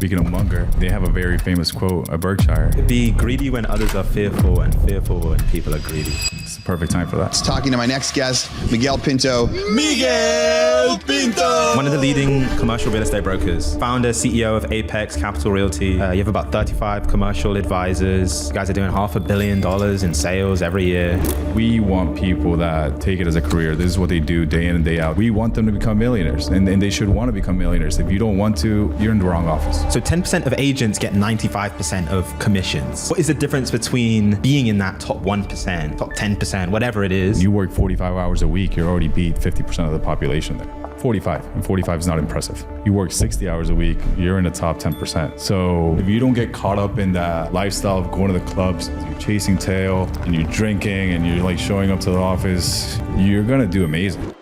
speaking of Munger, they have a very famous quote at Berkshire. Be greedy when others are fearful, and fearful when people are greedy. It's the perfect time for that. Talking to my next guest, Miguel Pinto. Miguel Pinto! One of the leading commercial real estate brokers. Founder, CEO of Apex Capital Realty. You have about 35 commercial advisors. You guys are doing $500 million in sales every year. We want people that take it as a career. This is what they do day in and day out. We want them to become millionaires, and they should want to become millionaires. If you don't want to, you're in the wrong office. So 10% of agents get 95% of commissions. What is the difference between being in that top 1%, top 10%, whatever it is? You work 45 hours a week, you're already beat 50% of the population there. 45, and 45 is not impressive. You work 60 hours a week, you're in the top 10%. So if you don't get caught up in that lifestyle of going to the clubs, you're chasing tail, and you're drinking, and you're like showing up to the office, you're gonna do amazing.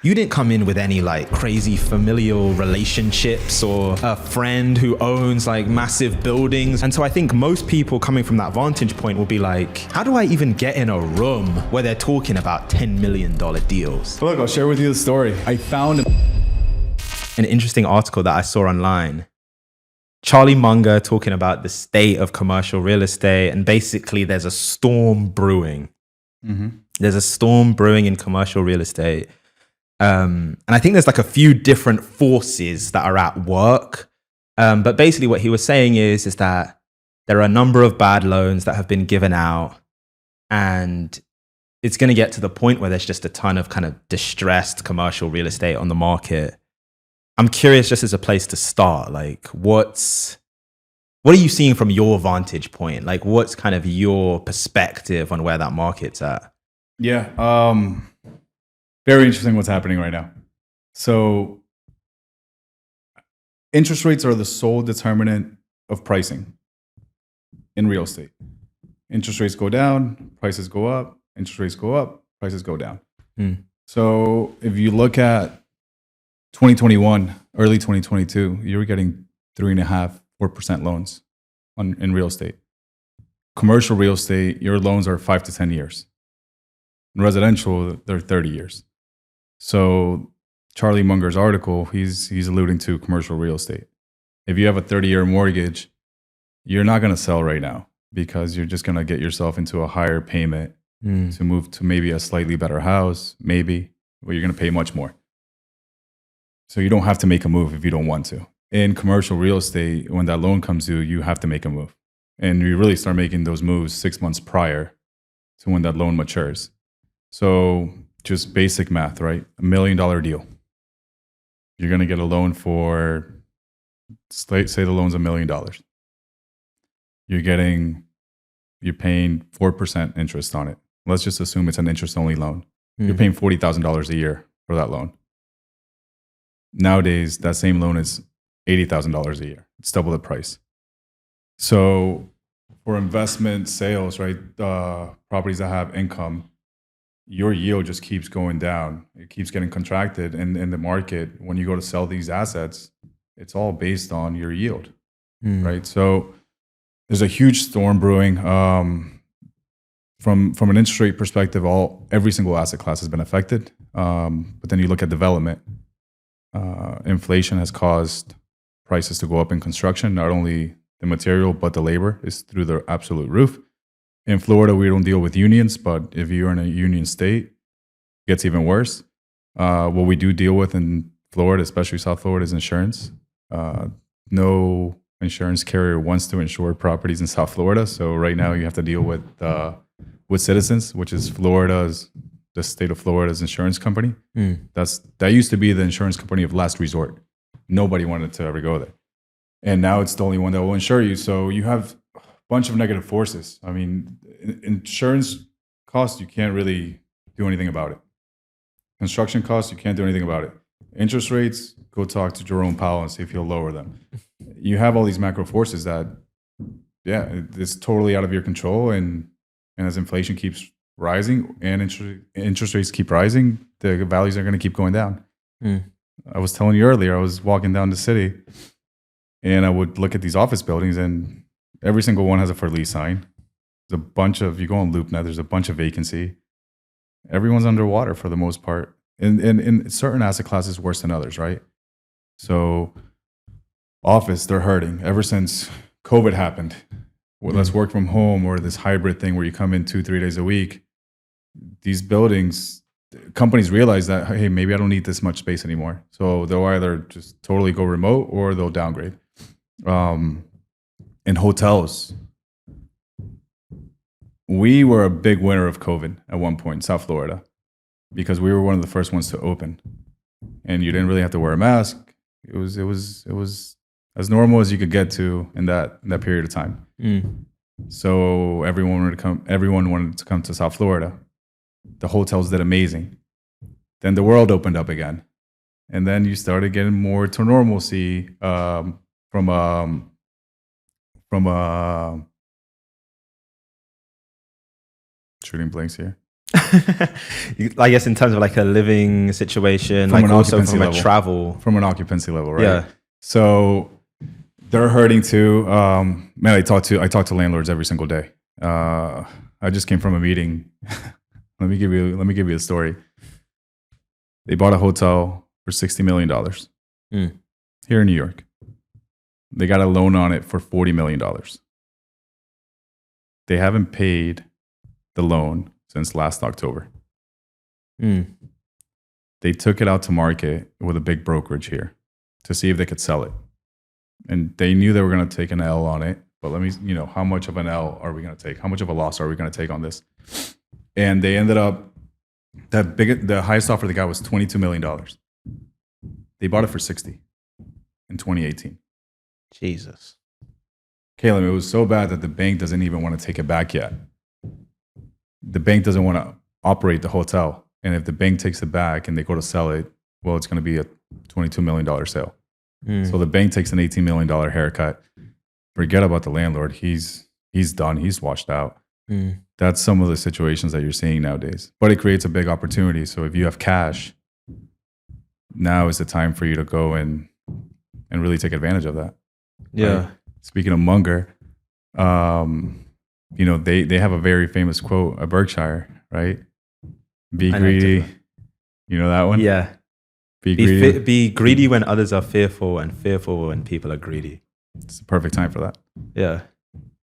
You didn't come in with any like crazy familial relationships or a friend who owns like massive buildings. And so I think most people coming from that vantage point will be like, how do I even get in a room where they're talking about $10 million deals? Look, I'll share with you the story. I found an interesting article that I saw online. Charlie Munger talking about the state of commercial real estate, and basically there's a storm brewing. There's a storm brewing in commercial real estate. And I think there's like a few different forces that are at work. But basically what he was saying is that there are a number of bad loans that have been given out, and it's going to get to the point where there's just a ton of kind of distressed commercial real estate on the market. I'm curious, just as a place to start, like what are you seeing from your vantage point? Like what's kind of your perspective on where that market's at? Yeah. Very interesting what's happening right now. So interest rates are the sole determinant of pricing in real estate. Interest rates go down, prices go up. Interest rates go up, prices go down. So if you look at 2021, early 2022, you were getting 3.5%, 4% loans in real estate. Commercial real estate, your loans are 5 to 10 years. In residential, they're 30 years. So Charlie Munger's article, he's alluding to commercial real estate. If you have a 30-year mortgage, you're not going to sell right now because you're just going to get yourself into a higher payment to move to maybe a slightly better house, maybe, but you're going to pay much more. So you don't have to make a move if you don't want to. In commercial real estate, when that loan comes due, you have to make a move. And you really start making those moves 6 months prior to when that loan matures. So just basic math, right? $1 million deal. You're going to get a loan for, say the loan's $1 million. You're paying 4% interest on it. Let's just assume it's an interest-only loan. You're paying $40,000 a year for that loan. Nowadays, that same loan is $80,000 a year. It's double the price. So for investment sales, right, properties that have income, your yield just keeps going down. It keeps getting contracted. And in the market, when you go to sell these assets, it's all based on your yield, right? So there's a huge storm brewing. From an interest rate perspective, every single asset class has been affected. But then you look at development. Inflation has caused prices to go up in construction. Not only the material, but the labor is through the absolute roof. In Florida, we don't deal with unions, but if you're in a union state, it gets even worse. What we do deal with in Florida, especially South Florida, is insurance. No insurance carrier wants to insure properties in South Florida. So right now you have to deal with Citizens, which is the state of Florida's insurance company. That used to be the insurance company of last resort. Nobody wanted to ever go there. And now it's the only one that will insure you. So you have a bunch of negative forces. I mean, insurance costs, you can't really do anything about it. Construction costs, you can't do anything about it. Interest rates, go talk to Jerome Powell and see if he'll lower them. You have all these macro forces that, it's totally out of your control. And as inflation keeps rising and interest rates keep rising, the values are going to keep going down. I was telling you earlier, I was walking down the city and I would look at these office buildings and every single one has a for lease sign. There's a bunch of, you go on LoopNet, there's a bunch of vacancy. Everyone's underwater for the most part. And in certain asset classes worse than others, right? So office, they're hurting ever since COVID happened. Well, let's work from home, or this hybrid thing where you come in 2-3 days a week. These buildings, companies realize that, hey, maybe I don't need this much space anymore. So they'll either just totally go remote or they'll downgrade. In hotels, we were a big winner of COVID at one point in South Florida because we were one of the first ones to open, and you didn't really have to wear a mask. It was as normal as you could get to in that period of time. So everyone wanted to come to South Florida. The hotels did amazing. Then the world opened up again, and then you started getting more to normalcy from shooting blanks here. I guess in terms of like a living situation, From like an also occupancy from a level. travel. From an occupancy level, right? Yeah. So they're hurting too. Man, I talk to landlords every single day. I just came from a meeting. Let me give you a story. They bought a hotel for $60 million here in New York. They got a loan on it for $40 million. They haven't paid the loan since last October. They took it out to market with a big brokerage here to see if they could sell it. And they knew they were going to take an L on it. But how much of an L are we going to take? How much of a loss are we going to take on this? And they ended up, the highest offer they got was $22 million. They bought it for 60 in 2018. Jesus. Caleb, it was so bad that the bank doesn't even want to take it back yet. The bank doesn't want to operate the hotel. And if the bank takes it back and they go to sell it, well, it's going to be a $22 million sale. So the bank takes an $18 million haircut. Forget about the landlord. He's done. He's washed out. That's some of the situations that you're seeing nowadays. But it creates a big opportunity. So if you have cash, now is the time for you to go and really take advantage of that. Yeah. Right? Speaking of Munger, they have a very famous quote at Berkshire, right? Be greedy. You know that one? Yeah. Be greedy. Be greedy when others are fearful, and fearful when people are greedy. It's the perfect time for that. Yeah.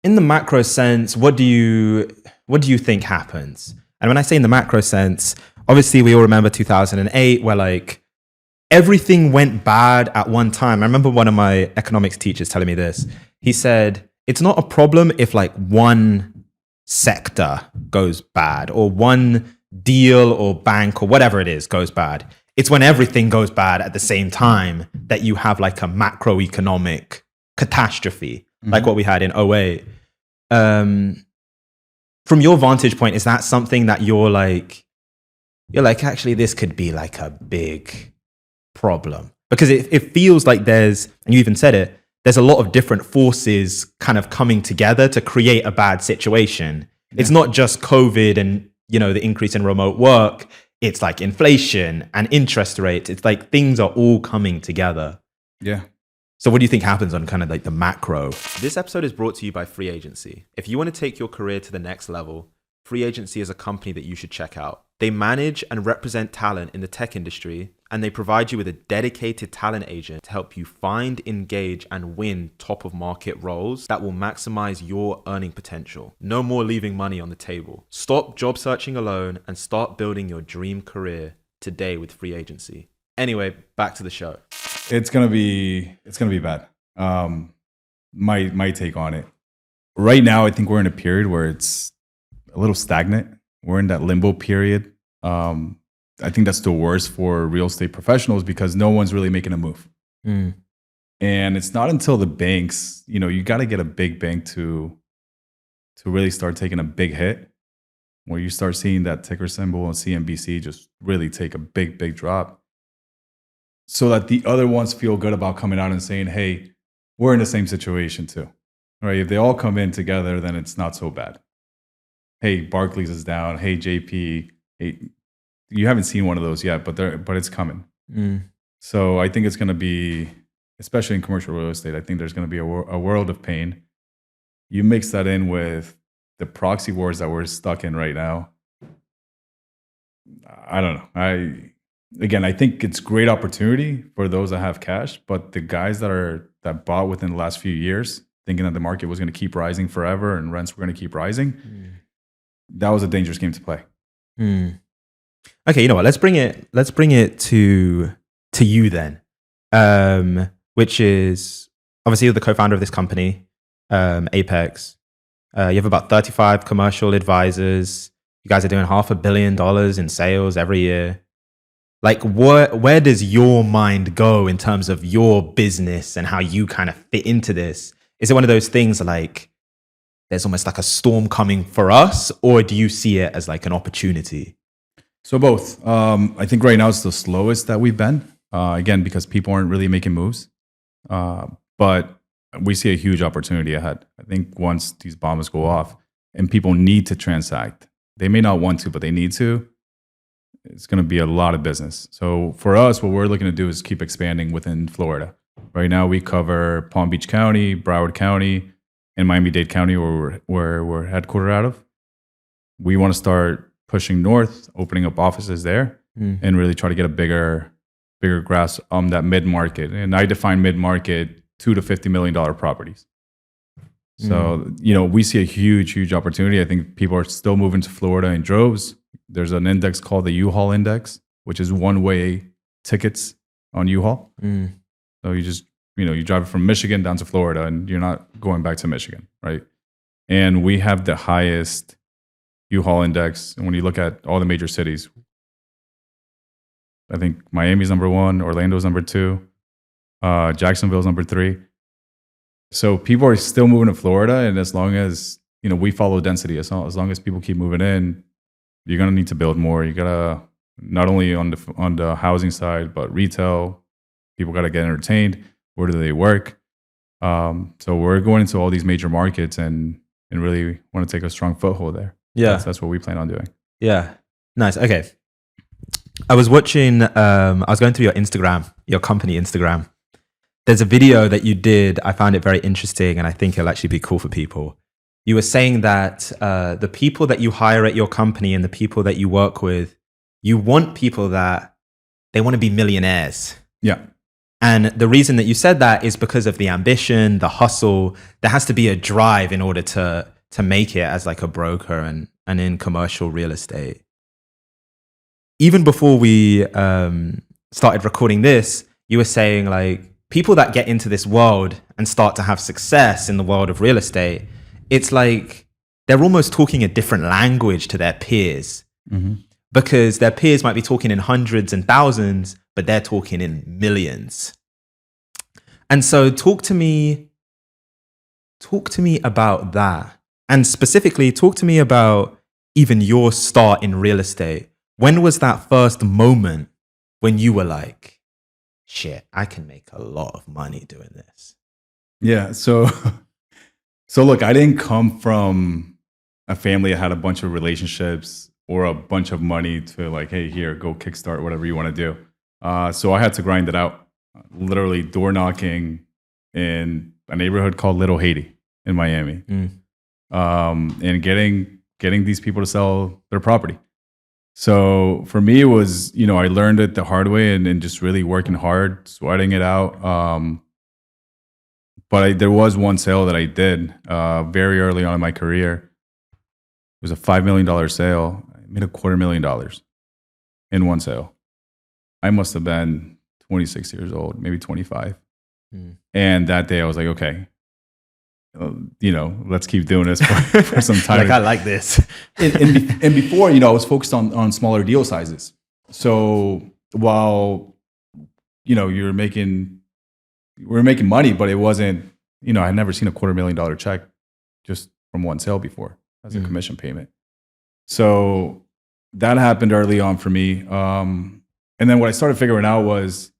In the macro sense, what do you think happens? And when I say in the macro sense, obviously we all remember 2008, where like everything went bad at one time. I remember one of my economics teachers telling me this. He said, it's not a problem if like one sector goes bad, or one deal or bank or whatever it is goes bad. It's when everything goes bad at the same time that you have like a macroeconomic catastrophe, like what we had in 08. From your vantage point, is that something that you're like, actually, this could be like a big problem? Because it feels like there's, and you even said it, there's a lot of different forces kind of coming together to create a bad situation. Yeah. It's not just COVID and, the increase in remote work. It's like inflation and interest rates. It's like things are all coming together. Yeah. So what do you think happens on kind of like the macro? This episode is brought to you by Free Agency. If you want to take your career to the next level, Free Agency is a company that you should check out. They manage and represent talent in the tech industry, and they provide you with a dedicated talent agent to help you find, engage, and win top of market roles that will maximize your earning potential. No more leaving money on the table. Stop job searching alone and start building your dream career today with Free Agency. Anyway, back to the show. It's gonna be bad. My take on it. Right now, I think we're in a period where it's a little stagnant. We're in that limbo period. I think that's the worst for real estate professionals because no one's really making a move. And it's not until the banks, you got to get a big bank to really start taking a big hit, where you start seeing that ticker symbol on CNBC just really take a big drop, so that the other ones feel good about coming out and saying, hey, we're in the same situation too. Right? If they all come in together, then it's not so bad. Hey, Barclays is down. Hey, JP. Hey, you haven't seen one of those yet, but it's coming. So I think it's going to be, especially in commercial real estate, I think there's going to be a world of pain. You mix that in with the proxy wars that we're stuck in right now. I don't know. again, I think it's great opportunity for those that have cash, but the guys that bought within the last few years, thinking that the market was going to keep rising forever and rents were going to keep rising, that was a dangerous game to play. Okay, you know what? Let's bring it to you then, which is obviously you're the co-founder of this company, Apex. You have about 35 commercial advisors. You guys are doing $500 million in sales every year. Like, where does your mind go in terms of your business and how you kind of fit into this? Is it one of those things like there's almost like a storm coming for us, or do you see it as like an opportunity? So both. I think right now it's the slowest that we've been, again, because people aren't really making moves. But we see a huge opportunity ahead. I think once these bombs go off and people need to transact, they may not want to, but they need to, it's going to be a lot of business. So for us, what we're looking to do is keep expanding within Florida. Right now, we cover Palm Beach County, Broward County, and Miami-Dade County, where we're headquartered out of. We want to start pushing north, opening up offices there, and really try to get a bigger grasp on that mid-market. And I define mid-market $2 to $50 million properties. So, we see a huge opportunity. I think people are still moving to Florida in droves. There's an index called the U-Haul index, which is one-way tickets on U-Haul. So you just, you drive from Michigan down to Florida and you're not going back to Michigan, right? And we have the highest U-Haul index. And when you look at all the major cities, I think Miami's number 1, Orlando's number 2, Jacksonville's number 3. So people are still moving to Florida, and as long as we follow density, as long as people keep moving in, you're gonna need to build more. You gotta not only on the housing side, but retail. People gotta get entertained. Where do they work? So we're going into all these major markets and really want to take a strong foothold there. Yeah, that's what we plan on doing. Yeah, nice. Okay, I was watching. I was going through your Instagram, your company Instagram. There's a video that you did. I found it very interesting, and I think it'll actually be cool for people. You were saying that the people that you hire at your company and the people that you work with, you want people that they want to be millionaires. Yeah. And the reason that you said that is because of the ambition, the hustle. There has to be a drive in order to make it as like a broker and in commercial real estate. Even before we started recording this, you were saying like people that get into this world and start to have success in the world of real estate, it's like they're almost talking a different language to their peers, because their peers might be talking in hundreds and thousands, but they're talking in millions. And so talk to me about that. And specifically, talk to me about even your start in real estate. When was that first moment when you were like, shit, I can make a lot of money doing this? Yeah. So look, I didn't come from a family that had a bunch of relationships or a bunch of money to like, hey, here, go kickstart whatever you want to do. So I had to grind it out, literally door knocking in a neighborhood called Little Haiti in Miami, and getting these people to sell their property. So for me, it was, I learned it the hard way and just really working hard, sweating it out. But there was one sale that I did very early on in my career. It was a $5 million sale. I made $250,000 in one sale. I must have been 26 years old, maybe 25. And that day I was like, okay, let's keep doing this for some time. Like, I like this. and before, I was focused on smaller deal sizes. So while, we're making money, but it wasn't, I had never seen a $250,000 check just from one sale before as a commission payment. So that happened early on for me. And then what I started figuring out was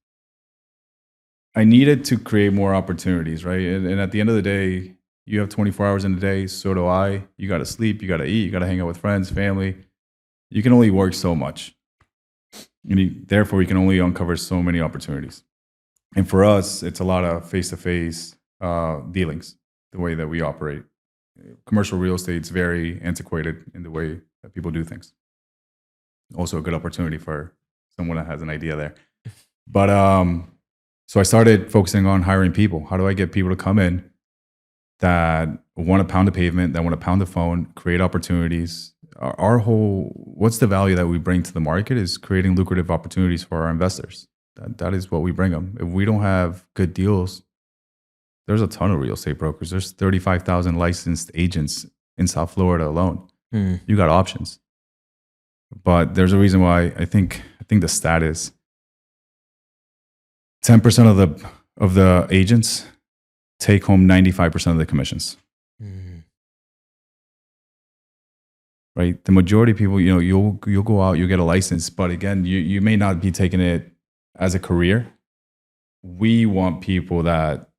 I needed to create more opportunities, right? And at the end of the day, you have 24 hours in a day, so do I. You got to sleep, you got to eat, you got to hang out with friends, family. You can only work so much. Therefore, you can only uncover so many opportunities. And for us, it's a lot of face-to-face dealings, the way that we operate. Commercial real estate is very antiquated in the way that people do things. Also a good opportunity for someone that has an idea there. But so I started focusing on hiring people. How do I get people to come in that want to pound the pavement, that want to pound the phone, create opportunities? Our whole, what's the value that we bring to the market is creating lucrative opportunities for our investors. That is what we bring them. If we don't have good deals, there's a ton of real estate brokers. There's 35,000 licensed agents in South Florida alone. You got options. But there's a reason why I think the stat is 10% of the agents take home 95% of the commissions. Right? The majority of people, you'll go out, you'll get a license, but again, you may not be taking it as a career. We want people that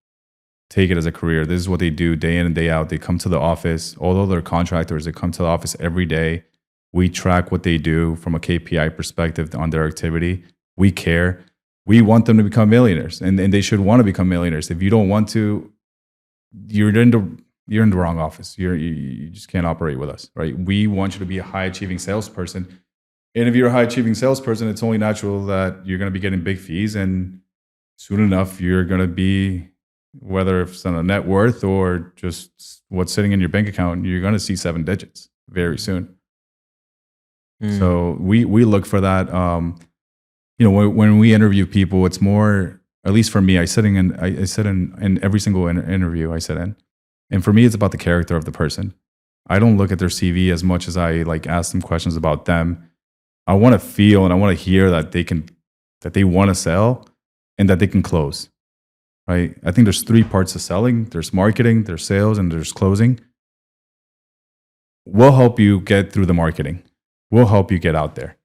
take it as a career. This is what they do day in and day out. They come to the office, although they're contractors, they come to the office every day. We track what they do from a KPI perspective on their activity. We care. We want them to become millionaires, and they should want to become millionaires. If you don't want to, you're in the wrong office. You just can't operate with us, right? We want you to be a high achieving salesperson. And if you're a high achieving salesperson, it's only natural that you're going to be getting big fees, and soon enough, you're going to be, whether it's on a net worth or just what's sitting in your bank account, you're going to see 7 digits very soon. So we look for that. When we interview people, it's more, at least for me, I sit in every single interview I sit in. And for me, it's about the character of the person. I don't look at their CV as much as I ask them questions about them. I want to feel and I want to hear that they want to sell and that they can close. Right? I think there's 3 parts to selling. There's marketing, there's sales, and there's closing. We'll help you get through the marketing. We'll help you get out there.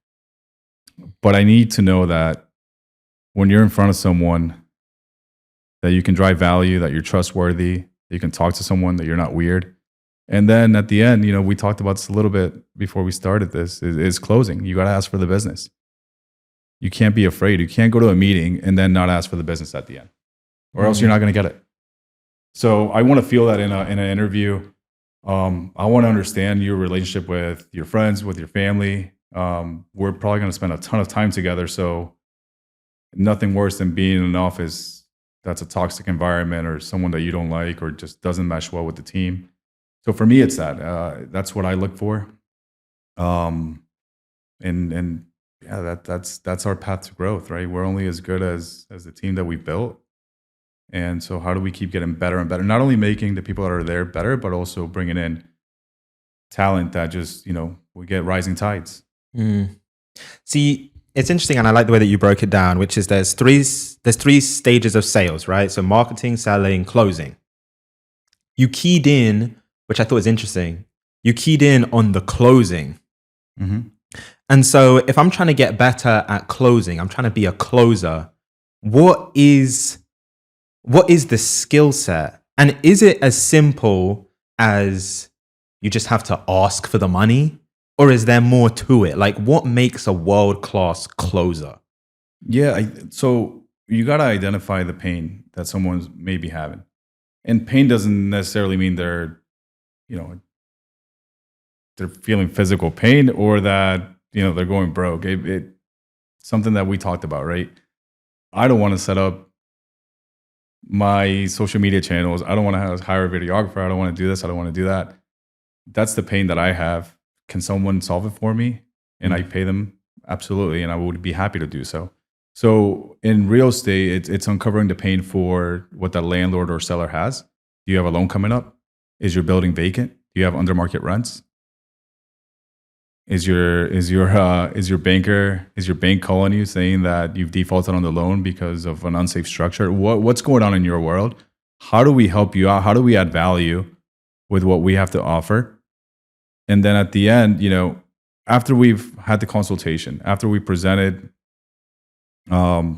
But I need to know that when you're in front of someone, that you can drive value, that you're trustworthy, you can talk to someone, that you're not weird. And then at the end, we talked about this a little bit before we started this, is closing. You got to ask for the business. You can't be afraid. You can't go to a meeting and then not ask for the business at the end, or else you're not going to get it. So I want to feel that in an interview. I want to understand your relationship with your friends, with your family. We're probably going to spend a ton of time together. So nothing worse than being in an office that's a toxic environment or someone that you don't like or just doesn't mesh well with the team. So for me, it's that. That's what I look for. And yeah, that's our path to growth, right? We're only as good as the team that we built. And so how do we keep getting better and better? Not only making the people that are there better, but also bringing in talent that just, we get rising tides. See, it's interesting, and I like the way that you broke it down, which is there's three stages of sales, right? So marketing, selling, closing. You keyed in, which I thought was interesting, you keyed in on the closing. And so if I'm trying to get better at closing, I'm trying to be a closer, what is the skill set? And is it as simple as you just have to ask for the money? Or is there more to it? Like, what makes a world-class closer? Yeah, so you got to identify the pain that someone's maybe having. And pain doesn't necessarily mean they're feeling physical pain or that, they're going broke. It something that we talked about, right? I don't want to set up my social media channels. I don't want to hire a videographer. I don't want to do this. I don't want to do that. That's the pain that I have. Can someone solve it for me? And I pay them? Absolutely. And I would be happy to do so. So in real estate, it's uncovering the pain for what the landlord or seller has. Do you have a loan coming up? Is your building vacant? Do you have under market rents? Is your bank calling you saying that you've defaulted on the loan because of an unsafe structure? What's going on in your world? How do we help you out? How do we add value with what we have to offer? And then at the end, after we've had the consultation, after we presented what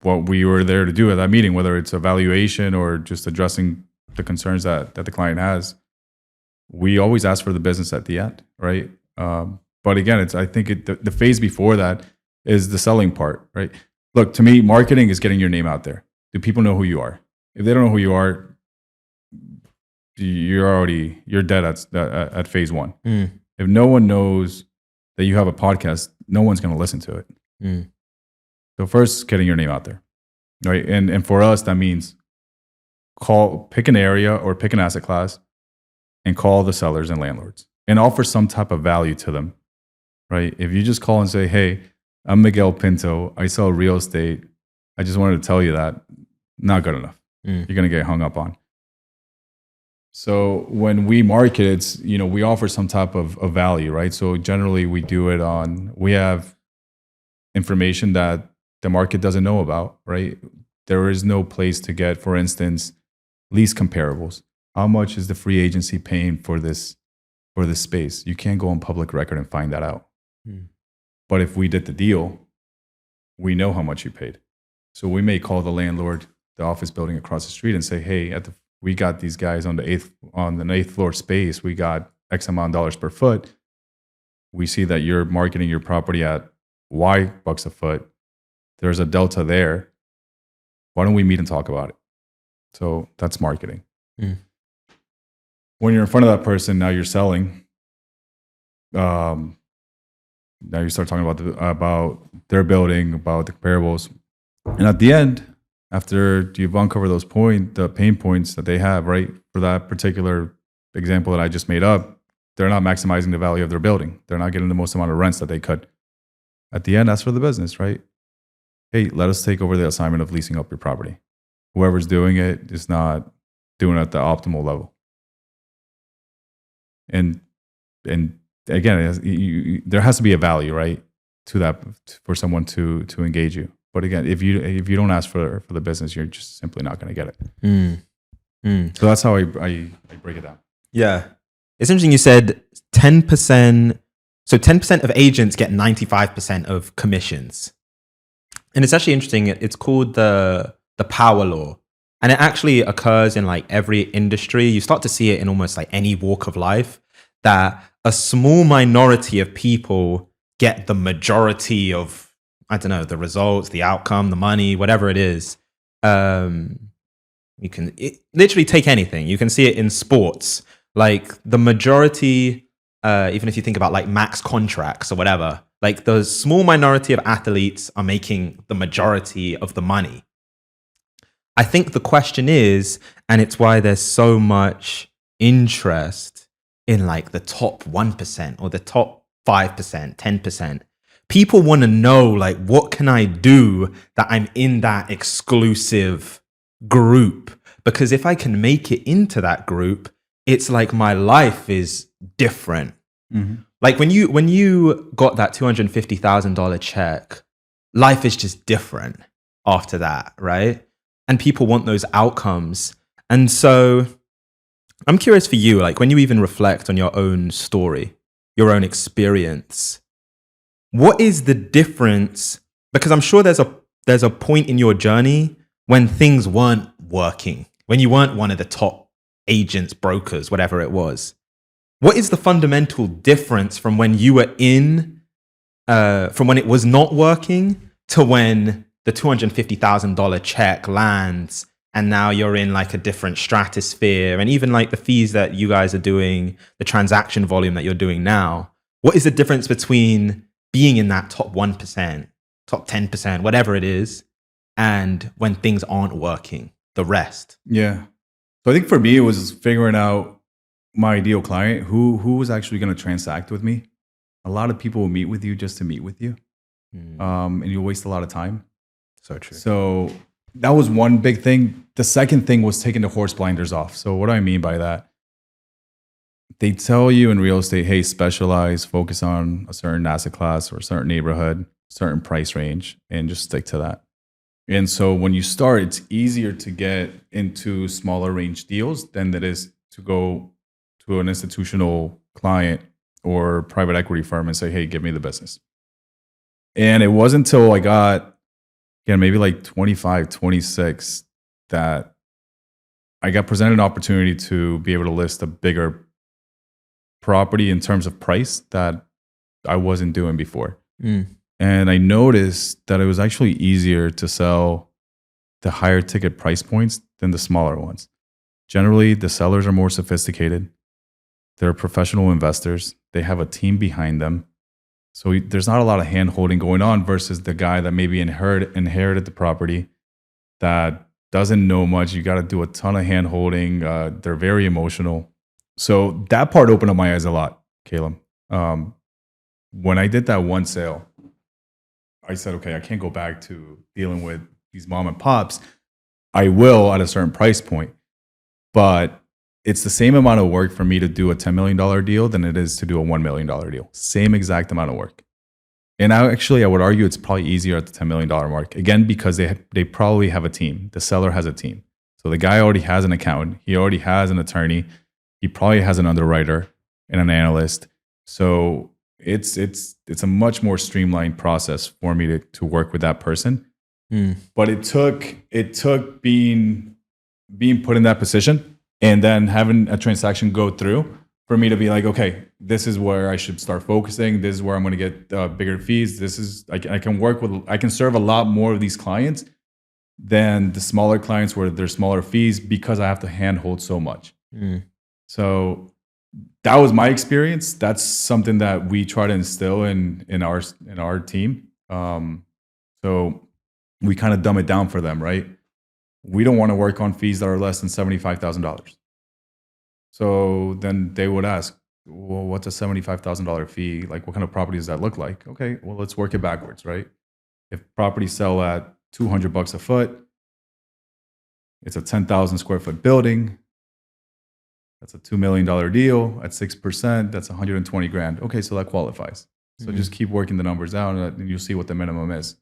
we were there to do at that meeting, whether it's evaluation or just addressing the concerns that the client has, we always ask for the business at the end, right? But again, I think the phase before that is the selling part, right? Look, to me, marketing is getting your name out there. Do people know who you are? If they don't know who you are, you're dead at phase 1. If no one knows that you have a podcast, no one's going to listen to it. Mm. So first, getting your name out there, right? And for us, that means pick an area or pick an asset class and call the sellers and landlords and offer some type of value to them, right? If you just call and say, hey, I'm Miguel Pinto, I sell real estate, I just wanted to tell you that, not good enough. You're going to get hung up on. So when we market, it's, we offer some type of value, right? So generally we do it we have information that the market doesn't know about, right? There is no place to get, for instance, lease comparables. How much is the free agency paying for this space? You can't go on public record and find that out. But if we did the deal, we know how much you paid. So we may call the landlord, the office building across the street, and say, hey, we got these guys on the eighth floor space. We got X amount of dollars per foot. We see that you're marketing your property at Y bucks a foot. There's a delta there. Why don't we meet and talk about it? So that's marketing. When you're in front of that person, now you're selling. Now you start talking about their building, about the comparables, and at the end, after you've uncovered the pain points that they have, right, for that particular example that I just made up, they're not maximizing the value of their building. They're not getting the most amount of rents that they could. At the end, that's for the business, right? Hey, let us take over the assignment of leasing up your property. Whoever's doing it is not doing it at the optimal level. And again, there has to be a value, right, to that for someone to engage you. But again, if you don't ask for the business, you're just simply not going to get it. So that's how I break it down. Yeah. It's interesting you said 10%. So 10% of agents get 95% of commissions. And it's actually interesting. It's called the power law. And it actually occurs in like every industry. You start to see it in almost like any walk of life, that a small minority of people get the majority of, I don't know, the results, the outcome, the money, whatever it is. You can literally take anything. You can see it in sports. Like the majority, even if you think about like max contracts or whatever, like the small minority of athletes are making the majority of the money. I think the question is, and it's why there's so much interest in like the top 1% or the top 5%, 10%. People want to know, like, what can I do that I'm in that exclusive group? Because if I can make it into that group, it's like my life is different. Like when you got that $250,000 check, life is just different after that, right? And people want those outcomes. And so I'm curious for you, like when you even reflect on your own story, your own experience, what is the difference? Because I'm sure there's a point in your journey when things weren't working, when you weren't one of the top agents, brokers, whatever it was. What is the fundamental difference from when you were from when it was not working to when the $250,000 check lands and now you're in like a different stratosphere, and even like the fees that you guys are doing, the transaction volume that you're doing now? What is the difference between being in that top 1%, top 10%, whatever it is, and when things aren't working, the rest? Yeah. So I think for me, it was figuring out my ideal client, who was actually going to transact with me. A lot of people will meet with you just to meet with you. And you'll waste a lot of time. So true. So that was one big thing. The second thing was taking the horse blinders off. So what do I mean by that? They tell you in real estate, hey, specialize, focus on a certain asset class or a certain neighborhood, certain price range, and just stick to that. And so when you start, it's easier to get into smaller range deals than it is to go to an institutional client or private equity firm and say, hey, give me the business. And it wasn't until I got, again, maybe like 25, 26, that I got presented an opportunity to be able to list a bigger property in terms of price that I wasn't doing before. And I noticed that it was actually easier to sell the higher ticket price points than the smaller ones. Generally, the sellers are more sophisticated. They're professional investors. They have a team behind them. So there's not a lot of hand holding going on versus the guy that maybe inherited the property that doesn't know much. You got to do a ton of hand holding. They're very emotional. So that part opened up my eyes a lot, Caleb. When I did that one sale, I said, okay, I can't go back to dealing with these mom and pops. I will at a certain price point, but it's the same amount of work for me to do a $10 million deal than it is to do a $1 million deal. Same exact amount of work. And I would argue it's probably easier at the $10 million mark. Again, because they probably have a team. The seller has a team. So the guy already has an accountant. He already has an attorney. He probably has an underwriter and an analyst. So it's a much more streamlined process for me to work with that person. But it took being put in that position and then having a transaction go through for me to be like, okay, this is where I should start focusing. This is where I'm going to get bigger fees. This is I can serve a lot more of these clients than the smaller clients where there's smaller fees because I have to handhold so much. So that was my experience. That's something that we try to instill in our team. So we kind of dumb it down for them, right? We don't want to work on fees that are less than $75,000. So then they would ask, well, what's a $75,000 fee? Like, what kind of property does that look like? Okay, well, let's work it backwards, right? If properties sell at $200 a foot, it's a 10,000 square foot building. That's a $2 million deal at 6%. That's 120 grand. Okay, so that qualifies. So just keep working the numbers out and you'll see what the minimum is.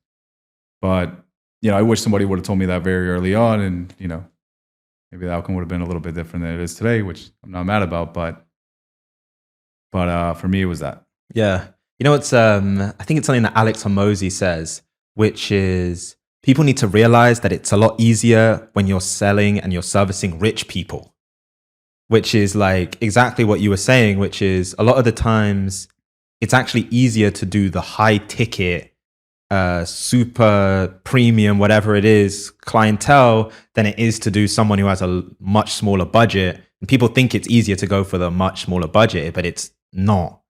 But, I wish somebody would have told me that very early on and, maybe the outcome would have been a little bit different than it is today, which I'm not mad about, but for me, it was that. Yeah. It's, I think it's something that Alex Hormozy says, which is people need to realize that it's a lot easier when you're selling and you're servicing rich people, which is like exactly what you were saying, which is a lot of the times it's actually easier to do the high ticket, super premium, whatever it is, clientele than it is to do someone who has a much smaller budget. And people think it's easier to go for the much smaller budget, but it's not.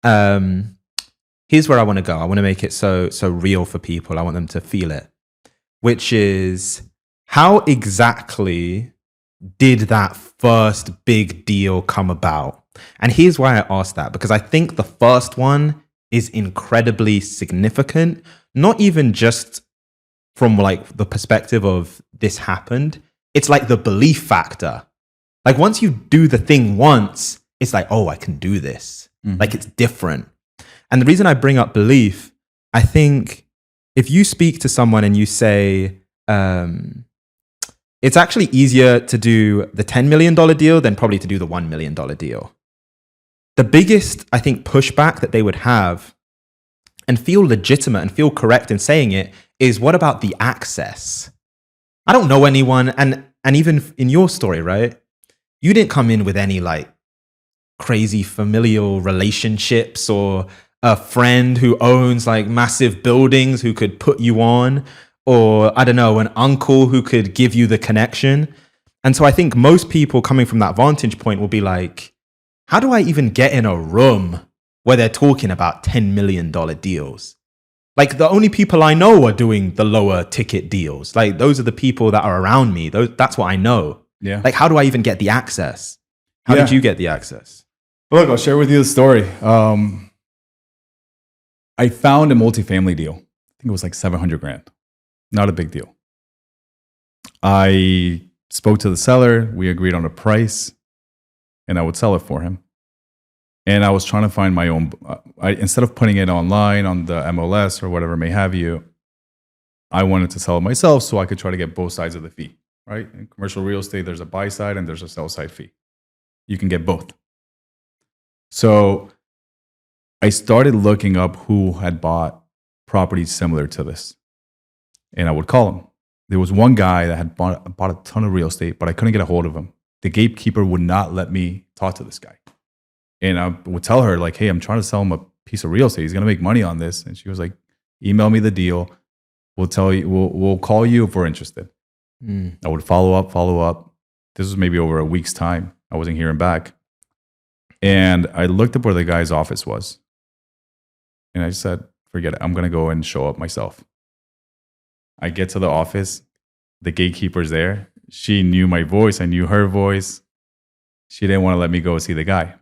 Here's where I want to go. I want to make it so real for people. I want them to feel it, which is how exactly did that first big deal come about? And here's why I asked that, because I think the first one is incredibly significant, not even just from like the perspective of this happened. It's like the belief factor. Like once you do the thing once, it's like, oh, I can do this. Like it's different. And the reason I bring up belief, I think if you speak to someone and you say, it's actually easier to do the $10 million deal than probably to do the $1 million deal. The biggest, I think, pushback that they would have and feel legitimate and feel correct in saying it is, what about the access? I don't know anyone. And even in your story, right? You didn't come in with any like crazy familial relationships or a friend who owns like massive buildings who could put you on, or I don't know, an uncle who could give you the connection. And so I think most people coming from that vantage point will be like, how do I even get in a room where they're talking about $10 million deals? Like the only people I know are doing the lower ticket deals. Like those are the people that are around me. That's what I know. Yeah. Like how do I even get the access? How did you get the access? Look, I'll share with you the story. I found a multifamily deal. I think it was like 700 grand. Not a big deal. I spoke to the seller. We agreed on a price and I would sell it for him. And I was trying to find my own, instead of putting it online on the MLS or whatever may have you, I wanted to sell it myself so I could try to get both sides of the fee, right? In commercial real estate, there's a buy side and there's a sell side fee. You can get both. So I started looking up who had bought properties similar to this. And I would call him. There was one guy that had bought a ton of real estate, but I couldn't get a hold of him. The gatekeeper would not let me talk to this guy. And I would tell her like, hey, I'm trying to sell him a piece of real estate. He's going to make money on this. And she was like, email me the deal. We'll tell you, we'll call you if we're interested. I would follow up. This was maybe over a week's time. I wasn't hearing back. And I looked up where the guy's office was. And I said, forget it. I'm going to go and show up myself. I get to the office. The gatekeeper's there. She knew my voice. I knew her voice. She didn't want to let me go see the guy.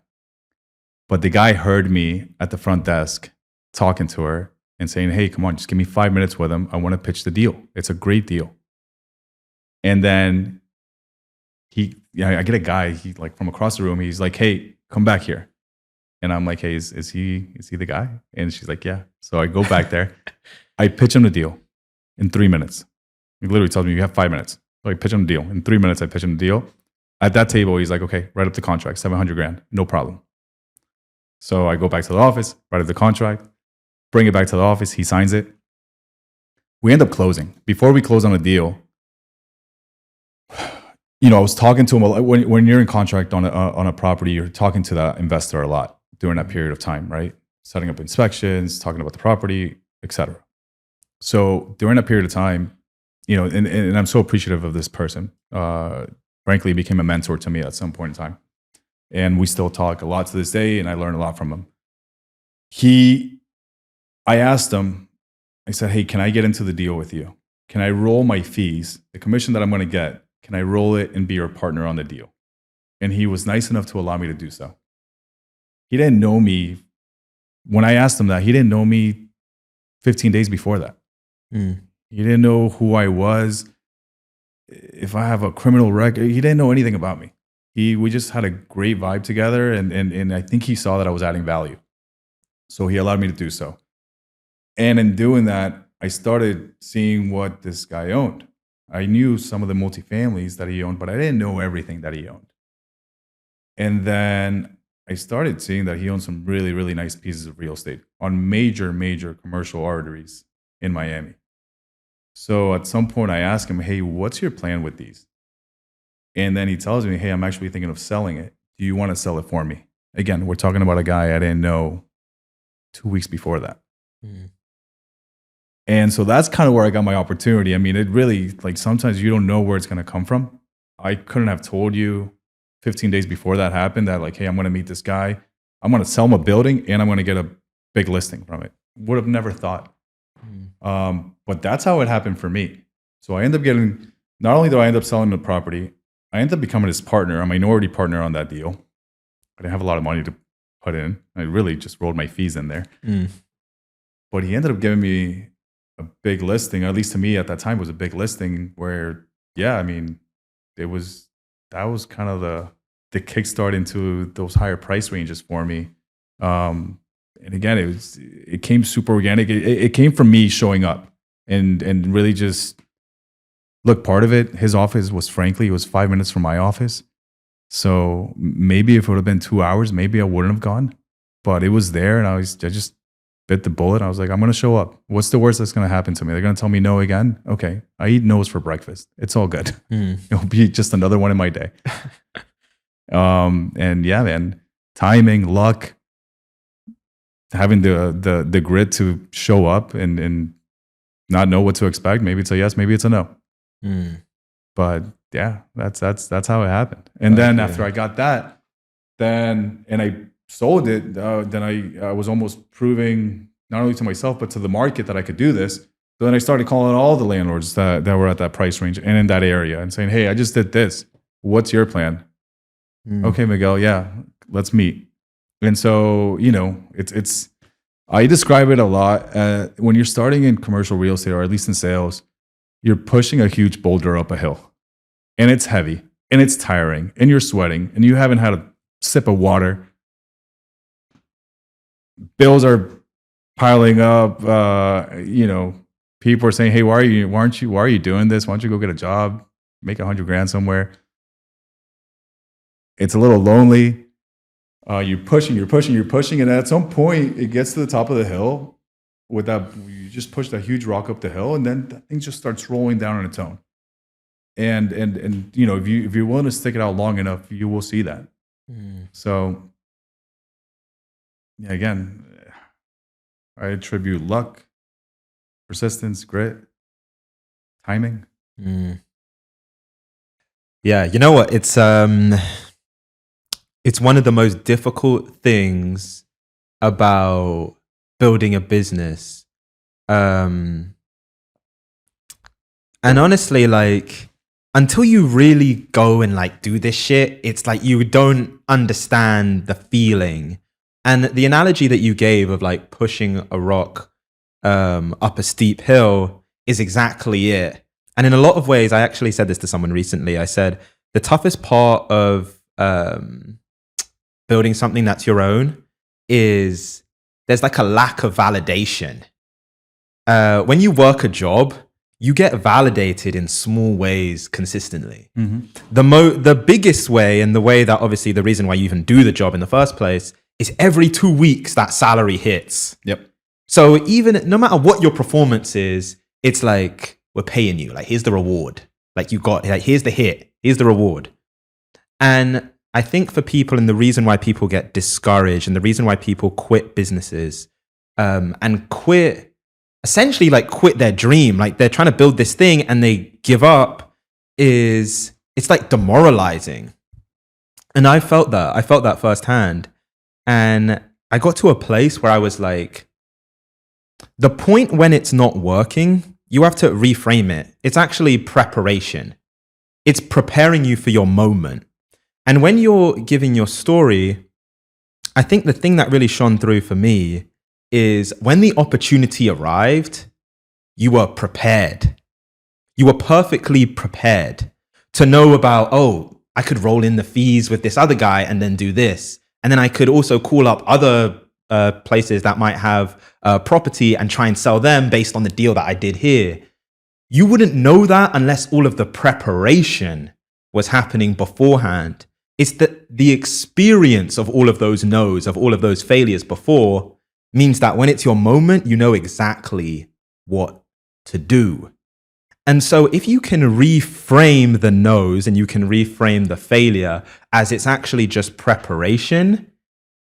But the guy heard me at the front desk talking to her and saying, hey, come on, just give me 5 minutes with him. I want to pitch the deal. It's a great deal. And then I get a guy, he like from across the room. He's like, hey, come back here. And I'm like, hey, is he the guy? And she's like, yeah. So I go back there. I pitch him the deal in 3 minutes. He literally tells me, you have 5 minutes. So I pitch him the deal. In 3 minutes, I pitch him the deal. At that table, he's like, okay, write up the contract, $700,000, no problem. So I go back to the office, write up the contract, bring it back to the office. He signs it. We end up closing. Before we close on a deal, I was talking to him a lot. When you're in contract on a property, you're talking to that investor a lot during that period of time, right? Setting up inspections, talking about the property, etc. So during that period of time, and I'm so appreciative of this person. Frankly, he became a mentor to me at some point in time. And we still talk a lot to this day, and I learn a lot from him. I asked him, I said, hey, can I get into the deal with you? Can I roll my fees, the commission that I'm going to get? Can I roll it and be your partner on the deal? And he was nice enough to allow me to do so. He didn't know me. When I asked him that, he didn't know me 15 days before that. He didn't know who I was. If I have a criminal record, he didn't know anything about me. We just had a great vibe together, and I think he saw that I was adding value. So he allowed me to do so. And in doing that, I started seeing what this guy owned. I knew some of the multifamilies that he owned, but I didn't know everything that he owned. And then I started seeing that he owned some really, really nice pieces of real estate on major, major commercial arteries in Miami. So at some point I asked him, hey, what's your plan with these? And then he tells me, hey, I'm actually thinking of selling it. Do you want to sell it for me? Again, we're talking about a guy I didn't know 2 weeks before that. And so that's kind of where I got my opportunity. I mean, it really, like, sometimes you don't know where it's going to come from. I couldn't have told you 15 days before that happened that, like, hey, I'm going to meet this guy. I'm going to sell him a building and I'm going to get a big listing from it. Would have never thought. But that's how it happened for me. So I end up getting, not only do I end up selling the property, I ended up becoming his partner, a minority partner on that deal. I didn't have a lot of money to put in. I really just rolled my fees in there. But he ended up giving me a big listing, at least to me at that time was a big listing where, yeah, I mean, that was kind of the kickstart into those higher price ranges for me. And again, it came super organic. It came from me showing up and really just, look, part of it, his office was, frankly, it was 5 minutes from my office. So maybe if it would have been 2 hours, maybe I wouldn't have gone. But it was there, and I just bit the bullet. I was like, I'm going to show up. What's the worst that's going to happen to me? They're going to tell me no again? Okay, I eat no's for breakfast. It's all good. It'll be just another one in my day. And yeah, man, timing, luck, having the grit to show up and not know what to expect. Maybe it's a yes, maybe it's a no. But yeah, that's how it happened. And then after I got that, and I sold it, then I was almost proving not only to myself but to the market that I could do this. So then I started calling all the landlords that were at that price range and in that area and saying, hey, I just did this. What's your plan? Okay, Miguel, yeah, let's meet. And so, it's I describe it a lot. When you're starting in commercial real estate, or at least in sales, you're pushing a huge boulder up a hill. And it's heavy, and it's tiring, and you're sweating, and you haven't had a sip of water. Bills are piling up. People are saying, hey, why are you doing this? Why don't you go get a job, make $100,000 somewhere? It's a little lonely. You're pushing, and at some point it gets to the top of the hill. You just push that huge rock up the hill, and then that thing just starts rolling down on its own. And if you're willing to stick it out long enough, you will see that. So yeah, again, I attribute luck, persistence, grit, timing. Yeah, you know what? It's one of the most difficult things about building a business. And honestly, like, until you really go and like do this shit, it's like you don't understand the feeling. And the analogy that you gave of like pushing a rock up a steep hill is exactly it. And in a lot of ways, I actually said this to someone recently. I said, the toughest part of building something that's your own is there's like a lack of validation. When you work a job, you get validated in small ways consistently. The biggest way, and the way that obviously the reason why you even do the job in the first place, is every 2 weeks that salary hits. Yep. So even no matter what your performance is, it's like, we're paying you. Like, here's the reward. Like, you got, like, here's the hit. Here's the reward. And I think for people, and the reason why people get discouraged and the reason why people quit businesses and quit, essentially like quit their dream, like they're trying to build this thing and they give up, is it's like demoralizing. And I felt that firsthand. And I got to a place where I was like, the point when it's not working, you have to reframe it. It's actually preparation. It's preparing you for your moment. And when you're giving your story, I think the thing that really shone through for me is when the opportunity arrived, you were prepared. You were perfectly prepared to know about, oh, I could roll in the fees with this other guy and then do this. And then I could also call up other places that might have property and try and sell them based on the deal that I did here. You wouldn't know that unless all of the preparation was happening beforehand. It's the experience of all of those no's, of all of those failures before, means that when it's your moment, you know exactly what to do. And so if you can reframe the no's and you can reframe the failure as it's actually just preparation,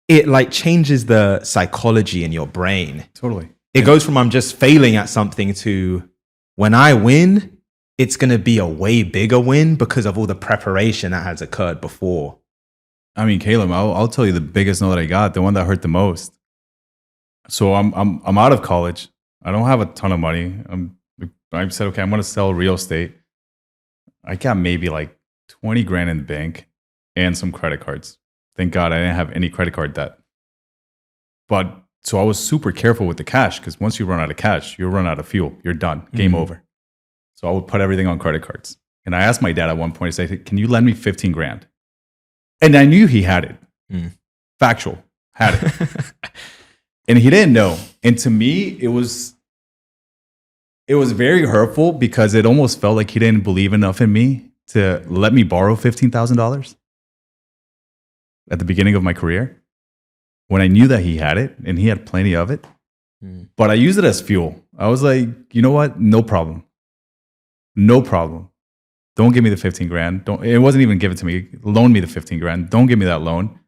it like changes the psychology in your brain. Totally. It goes from I'm just failing at something to when I win, it's going to be a way bigger win because of all the preparation that has occurred before. I mean, Caleb, I'll tell you the biggest no that I got, the one that hurt the most. So I'm out of college. I don't have a ton of money. I said, okay, I'm going to sell real estate. I got maybe like 20 grand in the bank and some credit cards. Thank God I didn't have any credit card debt. But so I was super careful with the cash because once you run out of cash, you'll run out of fuel. You're done. Game over. So I would put everything on credit cards. And I asked my dad at one point, I said, can you lend me 15 grand? And I knew he had it. Factual. Had it. And he didn't know. And to me, it was very hurtful because it almost felt like he didn't believe enough in me to let me borrow $15,000 at the beginning of my career when I knew that he had it and he had plenty of it. But I used it as fuel. I was like, you know what? No problem. No problem. Don't give me the 15 grand. It wasn't even given to me. Loan me the 15 grand. Don't give me that loan.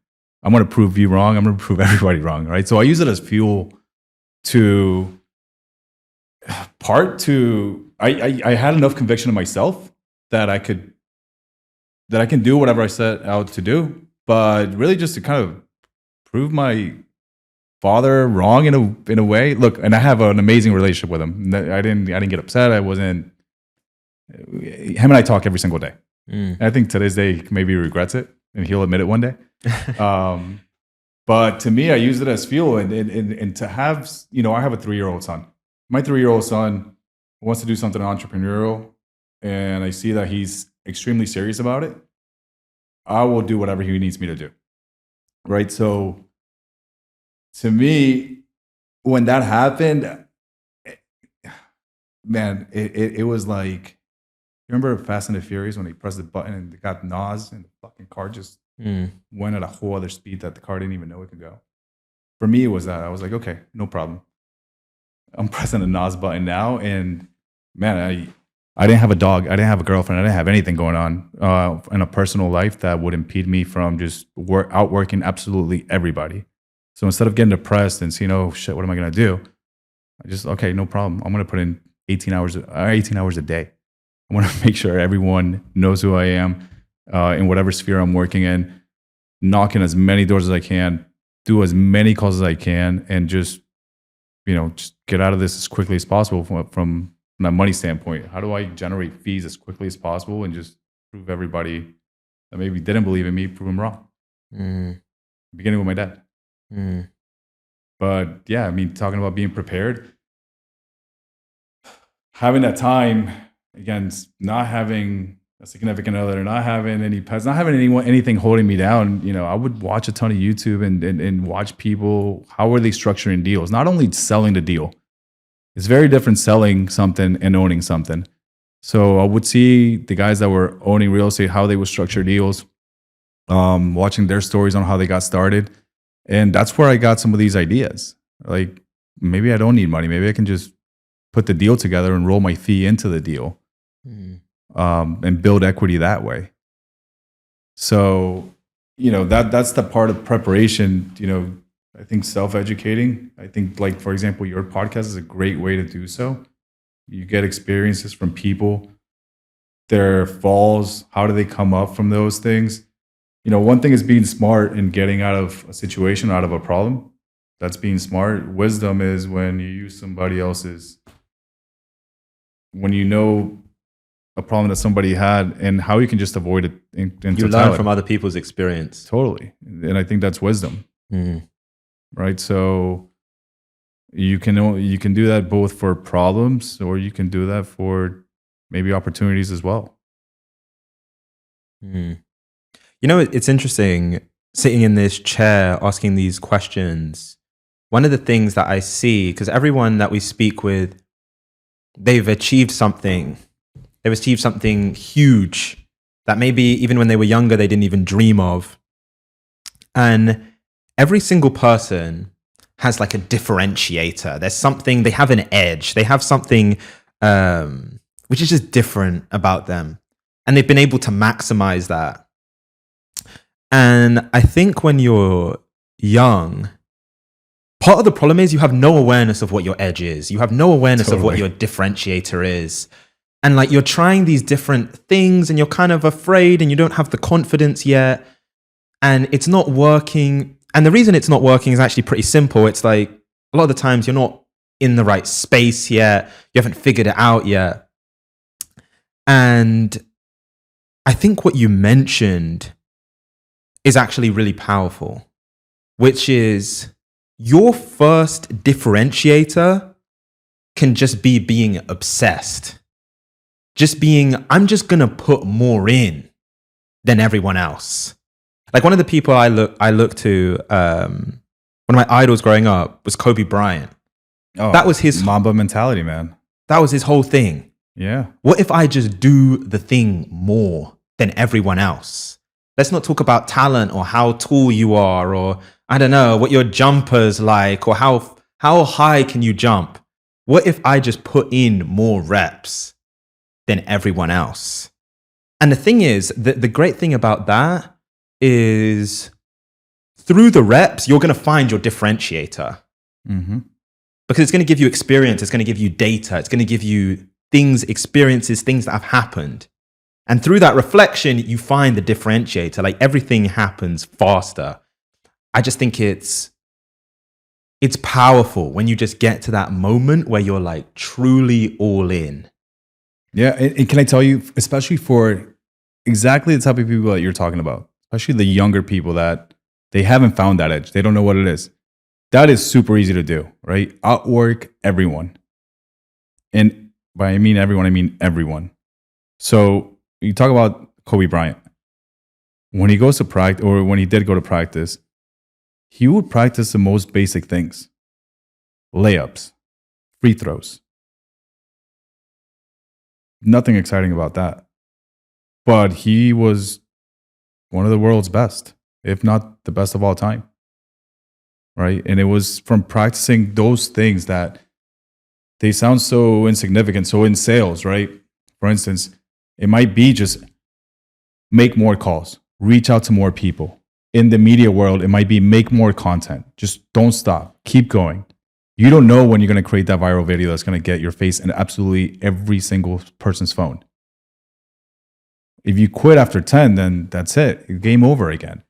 I'm going to prove you wrong. I'm going to prove everybody wrong, right? So I use it as fuel to I had enough conviction in myself that I can do whatever I set out to do, but really just to kind of prove my father wrong in a way. Look, and I have an amazing relationship with him. I didn't get upset. Him and I talk every single day. I think to this day he maybe regrets it, and he'll admit it one day. But to me, I use it as fuel, and to have, I have a 3-year-old son. My 3-year-old son wants to do something entrepreneurial, and I see that he's extremely serious about it. I will do whatever he needs me to do. Right? So to me, when that happened, man, it was like, you remember Fast and the Furious when he pressed the button and it got NOS and the fucking car just went at a whole other speed that the car didn't even know it could go? For me, it was that. I was like, okay, no problem. I'm pressing the NOS button now, and man, I didn't have a dog. I didn't have a girlfriend. I didn't have anything going on in a personal life that would impede me from just outworking absolutely everybody. So instead of getting depressed and saying, oh shit, what am I going to do? I just, okay, no problem. I'm going to put in 18 hours a day. I want to make sure everyone knows who I am in whatever sphere I'm working in, knock in as many doors as I can, do as many calls as I can, and just just get out of this as quickly as possible from that money standpoint. How do I generate fees as quickly as possible and just prove everybody that maybe didn't believe in me, prove them wrong? Beginning with my dad. But yeah, I mean, talking about being prepared, having that time, again, not having a significant other, not having any pets, not having anything holding me down. I would watch a ton of YouTube and watch people. How are they structuring deals? Not only selling the deal. It's very different selling something and owning something. So I would see the guys that were owning real estate, how they would structure deals, watching their stories on how they got started. And that's where I got some of these ideas. Like, maybe I don't need money. Maybe I can just put the deal together and roll my fee into the deal. And build equity that way. So, that's the part of preparation, I think self-educating. I think, like, for example, your podcast is a great way to do so. You get experiences from people, their falls, how do they come up from those things? One thing is being smart and getting out of a situation, out of a problem. That's being smart. Wisdom is when you use somebody else's, when you know a problem that somebody had and how you can just avoid it in you learn from other people's experience. Totally. And I think that's wisdom. Right? So you can do that both for problems, or you can do that for maybe opportunities as well. It's interesting sitting in this chair asking these questions. One of the things that I see, because everyone that we speak with, they've achieved something. They've achieved something huge that maybe even when they were younger, they didn't even dream of. And every single person has like a differentiator. There's something, they have an edge. They have something which is just different about them. And they've been able to maximize that. And I think when you're young, part of the problem is you have no awareness of what your edge is. You have no awareness of what your differentiator is. And like you're trying these different things and you're kind of afraid and you don't have the confidence yet. And it's not working. And the reason it's not working is actually pretty simple. It's like a lot of the times you're not in the right space yet. You haven't figured it out yet. And I think what you mentioned is actually really powerful, which is your first differentiator can just be being obsessed. Just being, I'm just going to put more in than everyone else. Like one of the people I look to, one of my idols growing up was Kobe Bryant. Oh, that was his Mamba mentality, man. That was his whole thing. Yeah. What if I just do the thing more than everyone else? Let's not talk about talent or how tall you are, or I don't know, what your jumper's like, or how high can you jump? What if I just put in more reps than everyone else? And the thing is, the great thing about that is through the reps, you're going to find your differentiator. Because it's going to give you experience, it's going to give you data, it's going to give you things, experiences, things that have happened. And through that reflection, you find the differentiator. Like everything happens faster. I just think it's powerful when you just get to that moment where you're like truly all in. Yeah, and can I tell you, especially for exactly the type of people that you're talking about, especially the younger people that they haven't found that edge, they don't know what it is. That is super easy to do, right? Outwork everyone. And by I mean everyone, I mean everyone. So you talk about Kobe Bryant. When he goes to practice, or when he did go to practice, he would practice the most basic things. Layups, free throws. Nothing exciting about that. But he was one of the world's best, if not the best of all time. Right? And it was from practicing those things that they sound so insignificant. So in sales, right? For instance, it might be just make more calls, reach out to more people. In the media world, it might be make more content. Just don't stop. Keep going. You don't know when you're going to create that viral video that's going to get your face in absolutely every single person's phone. If you quit after 10, then that's it. Game over again.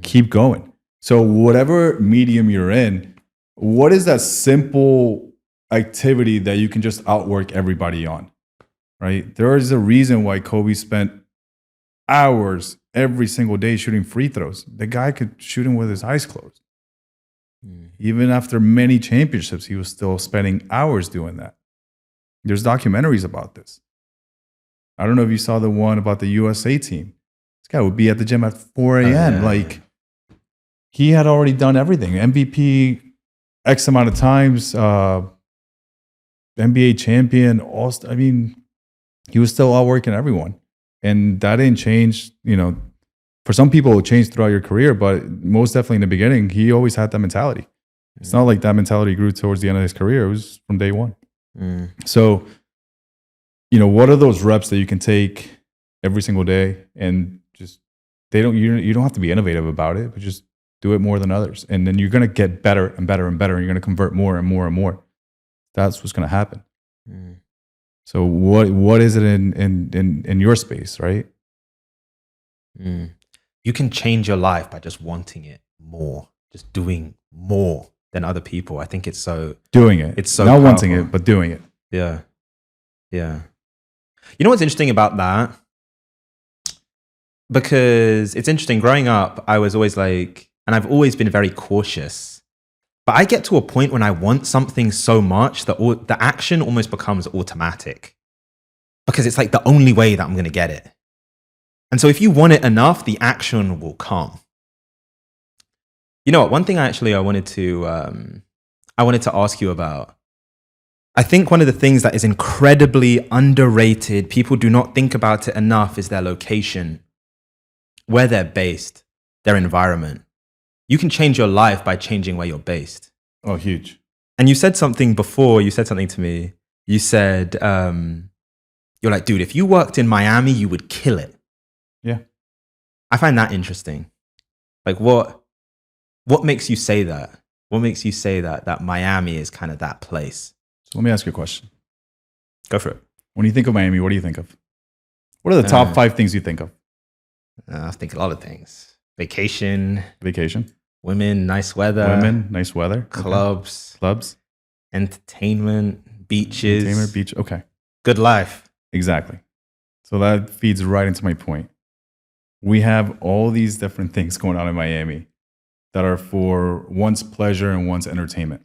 Keep going. So whatever medium you're in, What is that simple activity that you can just outwork everybody on, right? There is a reason why Kobe spent hours every single day shooting free throws. The guy could shoot him with his eyes closed. Even after many championships, he was still spending hours doing that. There's documentaries about this. I don't know if you saw the one about the USA team. This guy would be at the gym at 4 a.m. Like, he had already done everything. MVP X amount of times, NBA champion, I mean, he was still outworking everyone. And that didn't change, you know, for some people it changed throughout your career, but most definitely in the beginning, he always had that mentality. It's not like that mentality grew towards the end of his career. It was from day one. So, you know, what are those reps that you can take every single day and just, you don't have to be innovative about it, but just do it more than others. And then you're going to get better and better and better. And you're going to convert more and more and more. That's what's going to happen. So what is it in your space, right? You can change your life by just wanting it more, just doing more than other people. I think it's so doing it. It's so not powerful. Wanting it, but doing it. Yeah. You know what's interesting about that? Because it's interesting. Growing up, I was always like, and I've always been very cautious. But I get to a point when I want something so much that the action almost becomes automatic. Because it's like the only way that I'm going to get it. And so if you want it enough, the action will come. You know what? One thing I wanted to ask you about. I think one of the things that is incredibly underrated, people do not think about it enough, is their location, where they're based, their environment. You can change your life by changing where you're based. Oh, huge. And you said something before, you said something to me. You said, you're like, dude, if you worked in Miami, you would kill it. Yeah. I find that interesting. Like, what makes you say that? What makes you say that Miami is kind of that place? So let me ask you a question. Go for it. When you think of Miami, what do you think of? What are the top 5 things you think of? I think a lot of things. Vacation. Women, nice weather. Clubs. Entertainment. Beaches. Beach. Okay. Good life. Exactly. So that feeds right into my point. We have all these different things going on in Miami that are for one's pleasure and one's entertainment.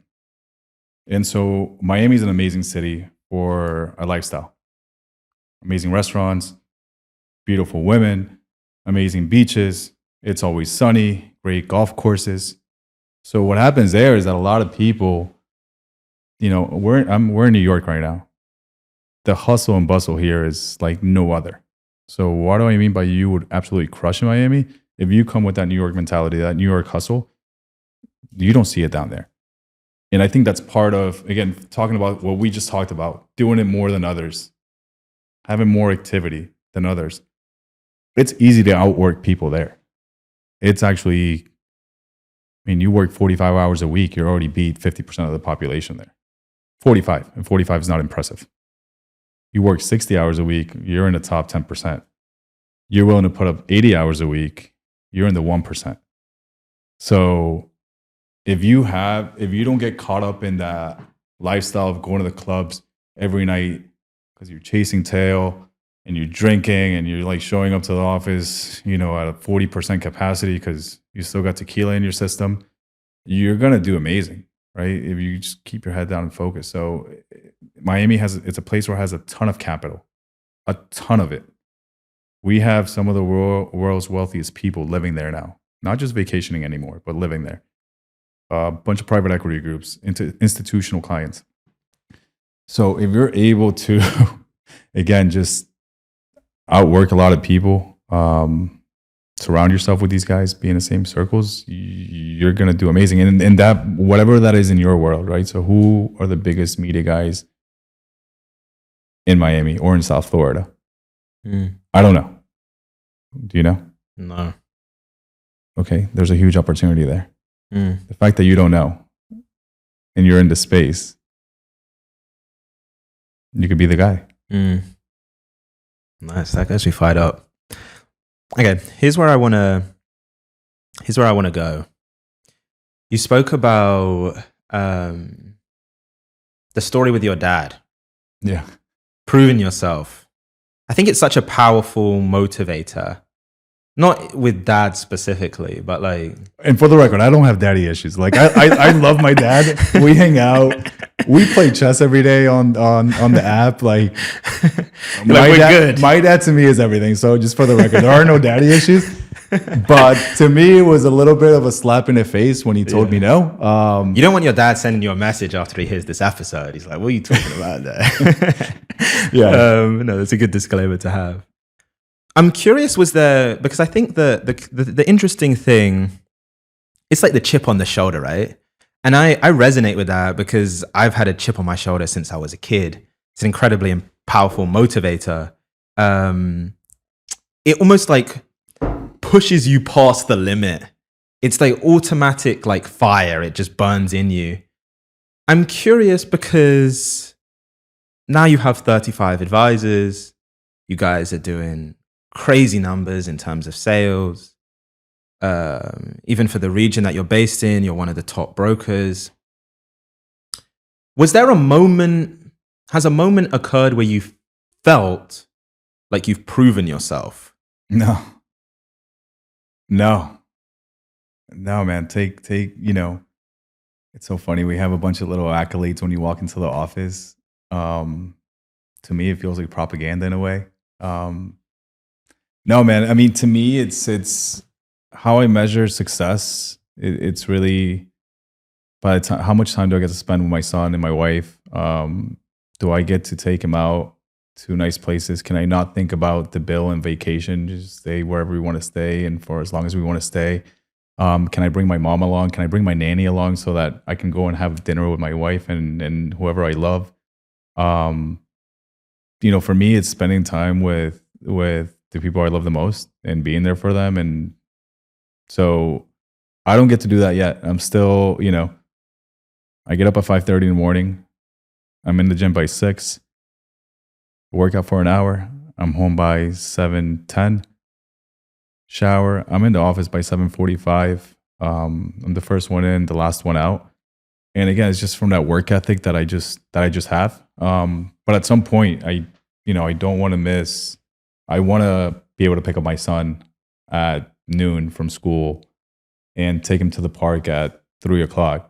And so Miami is an amazing city for a lifestyle. Amazing restaurants, beautiful women, amazing beaches. It's always sunny, great golf courses. So what happens there is that a lot of people, you know, we're in New York right now. The hustle and bustle here is like no other. So what do I mean by you would absolutely crush in Miami? If you come with that New York mentality, that New York hustle, you don't see it down there. And I think that's part of, again, talking about what we just talked about, doing it more than others, having more activity than others. It's easy to outwork people there. It's actually, I mean, you work 45 hours a week, you're already beat 50% of the population there. 45, and 45 is not impressive. You work 60 hours a week, you're in the top 10%. You're willing to put up 80 hours a week, you're in the 1%. So if you don't get caught up in that lifestyle of going to the clubs every night because you're chasing tail and you're drinking and you're like showing up to the office, you know, at a 40% capacity because you still got tequila in your system, you're going to do amazing, right? If you just keep your head down and focus. So Miami it's a place where it has a ton of capital, a ton of it. We have some of the world's wealthiest people living there now, not just vacationing anymore, but living there. A bunch of private equity groups, into institutional clients. So if you're able to, again, just outwork a lot of people, surround yourself with these guys, be in the same circles, you're going to do amazing. And that, whatever that is in your world, right? So who are the biggest media guys in Miami or in South Florida? I don't know. Do you know? No. Okay. There's a huge opportunity there. The fact that you don't know and you're in the space, you could be the guy. Nice. That gets me fired up. Okay, here's where I want to go. You spoke about the story with your dad, Yeah. proving yourself. I think it's such a powerful motivator. Not with dad specifically, but like. And for the record, I don't have daddy issues. Like I love my dad. We hang out. We play chess every day on the app. Like we're good. My dad to me is everything. So just for the record, there are no daddy issues. But to me, it was a little bit of a slap in the face when he told me no. You don't want your dad sending you a message after he hears this episode. He's like, "What are you talking about there?" Yeah. No, that's a good disclaimer to have. I'm curious, because I think the interesting thing, it's like the chip on the shoulder, right? And I resonate with that because I've had a chip on my shoulder since I was a kid. It's an incredibly powerful motivator. It almost like pushes you past the limit. It's like automatic, like fire. It just burns in you. I'm curious because now you have 35 advisors. You guys are doing crazy numbers in terms of sales. Even for the region that you're based in, you're one of the top brokers. Was there a moment, has a moment occurred where you felt like you've proven yourself? No, man. Take, it's so funny. We have a bunch of little accolades when you walk into the office. To me, it feels like propaganda in a way. No, man. I mean, to me, it's how I measure success. It's really by the time, how much time do I get to spend with my son and my wife? Do I get to take him out to nice places? Can I not think about the bill and vacation? Just stay wherever we want to stay and for as long as we want to stay. Can I bring my mom along? Can I bring my nanny along so that I can go and have dinner with my wife and whoever I love? For me, it's spending time with the people I love the most and being there for them. And so I don't get to do that yet. I'm still, I get up at 5:30 in the morning. I'm in the gym by 6, work out for an hour. I'm home by 7:10, shower. I'm in the office by 7:45. I'm the first one in, the last one out. And again, it's just from that work ethic that I just have. But at some point, I don't want to miss. I want to be able to pick up my son at noon from school and take him to the park at 3:00.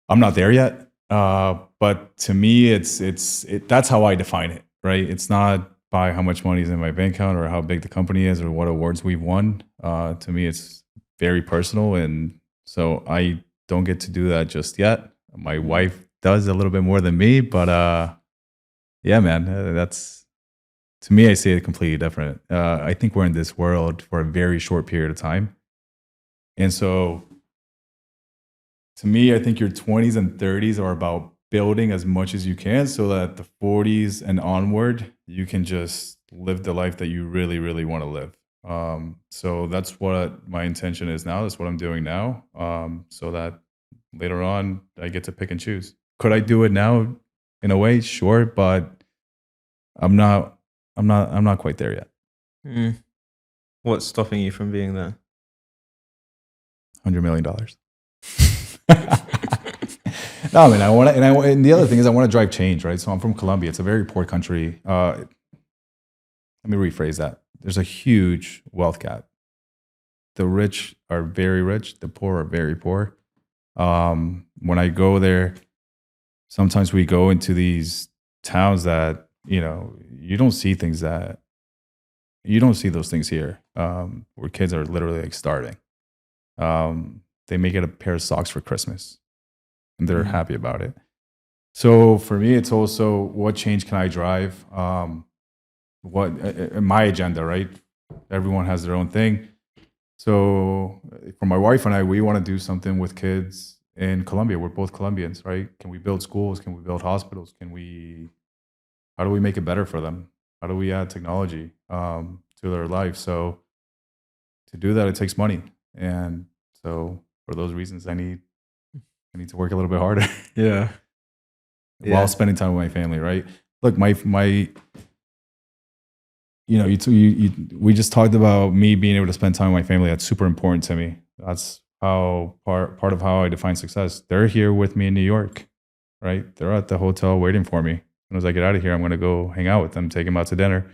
I'm not there yet, but to me, that's how I define it, right? It's not by how much money is in my bank account or how big the company is or what awards we've won. To me, it's very personal, and so I don't get to do that just yet. My wife does a little bit more than me, but yeah, man, that's. To me, I see it completely different. I think we're in this world for a very short period of time. And so, to me, I think your 20s and 30s are about building as much as you can so that the 40s and onward, you can just live the life that you really, really want to live. So that's what my intention is now. That's what I'm doing now. So that later on, I get to pick and choose. Could I do it now? In a way, sure, but I'm not quite there yet. What's stopping you from being there? $100 million. No, man, and the other thing is I want to drive change, right? So I'm from Colombia. It's a very poor country. Let me rephrase that. There's a huge wealth gap. The rich are very rich. The poor are very poor. When I go there, sometimes we go into these towns that, you don't see those things here, where kids are literally like starving. They may get a pair of socks for Christmas and they're happy about it. So for me, it's also what change can I drive? What my agenda, right? Everyone has their own thing. So for my wife and I, we want to do something with kids in Colombia. We're both Colombians, right? Can we build schools? Can we build hospitals? How do we make it better for them? How do we add technology to their life? So to do that, it takes money. And so for those reasons, I need to work a little bit harder. Yeah. While spending time with my family, right? Look, we just talked about me being able to spend time with my family. That's super important to me. That's how part of how I define success. They're here with me in New York, right? They're at the hotel waiting for me. As soon as I get out of here, I'm going to go hang out with them, take them out to dinner.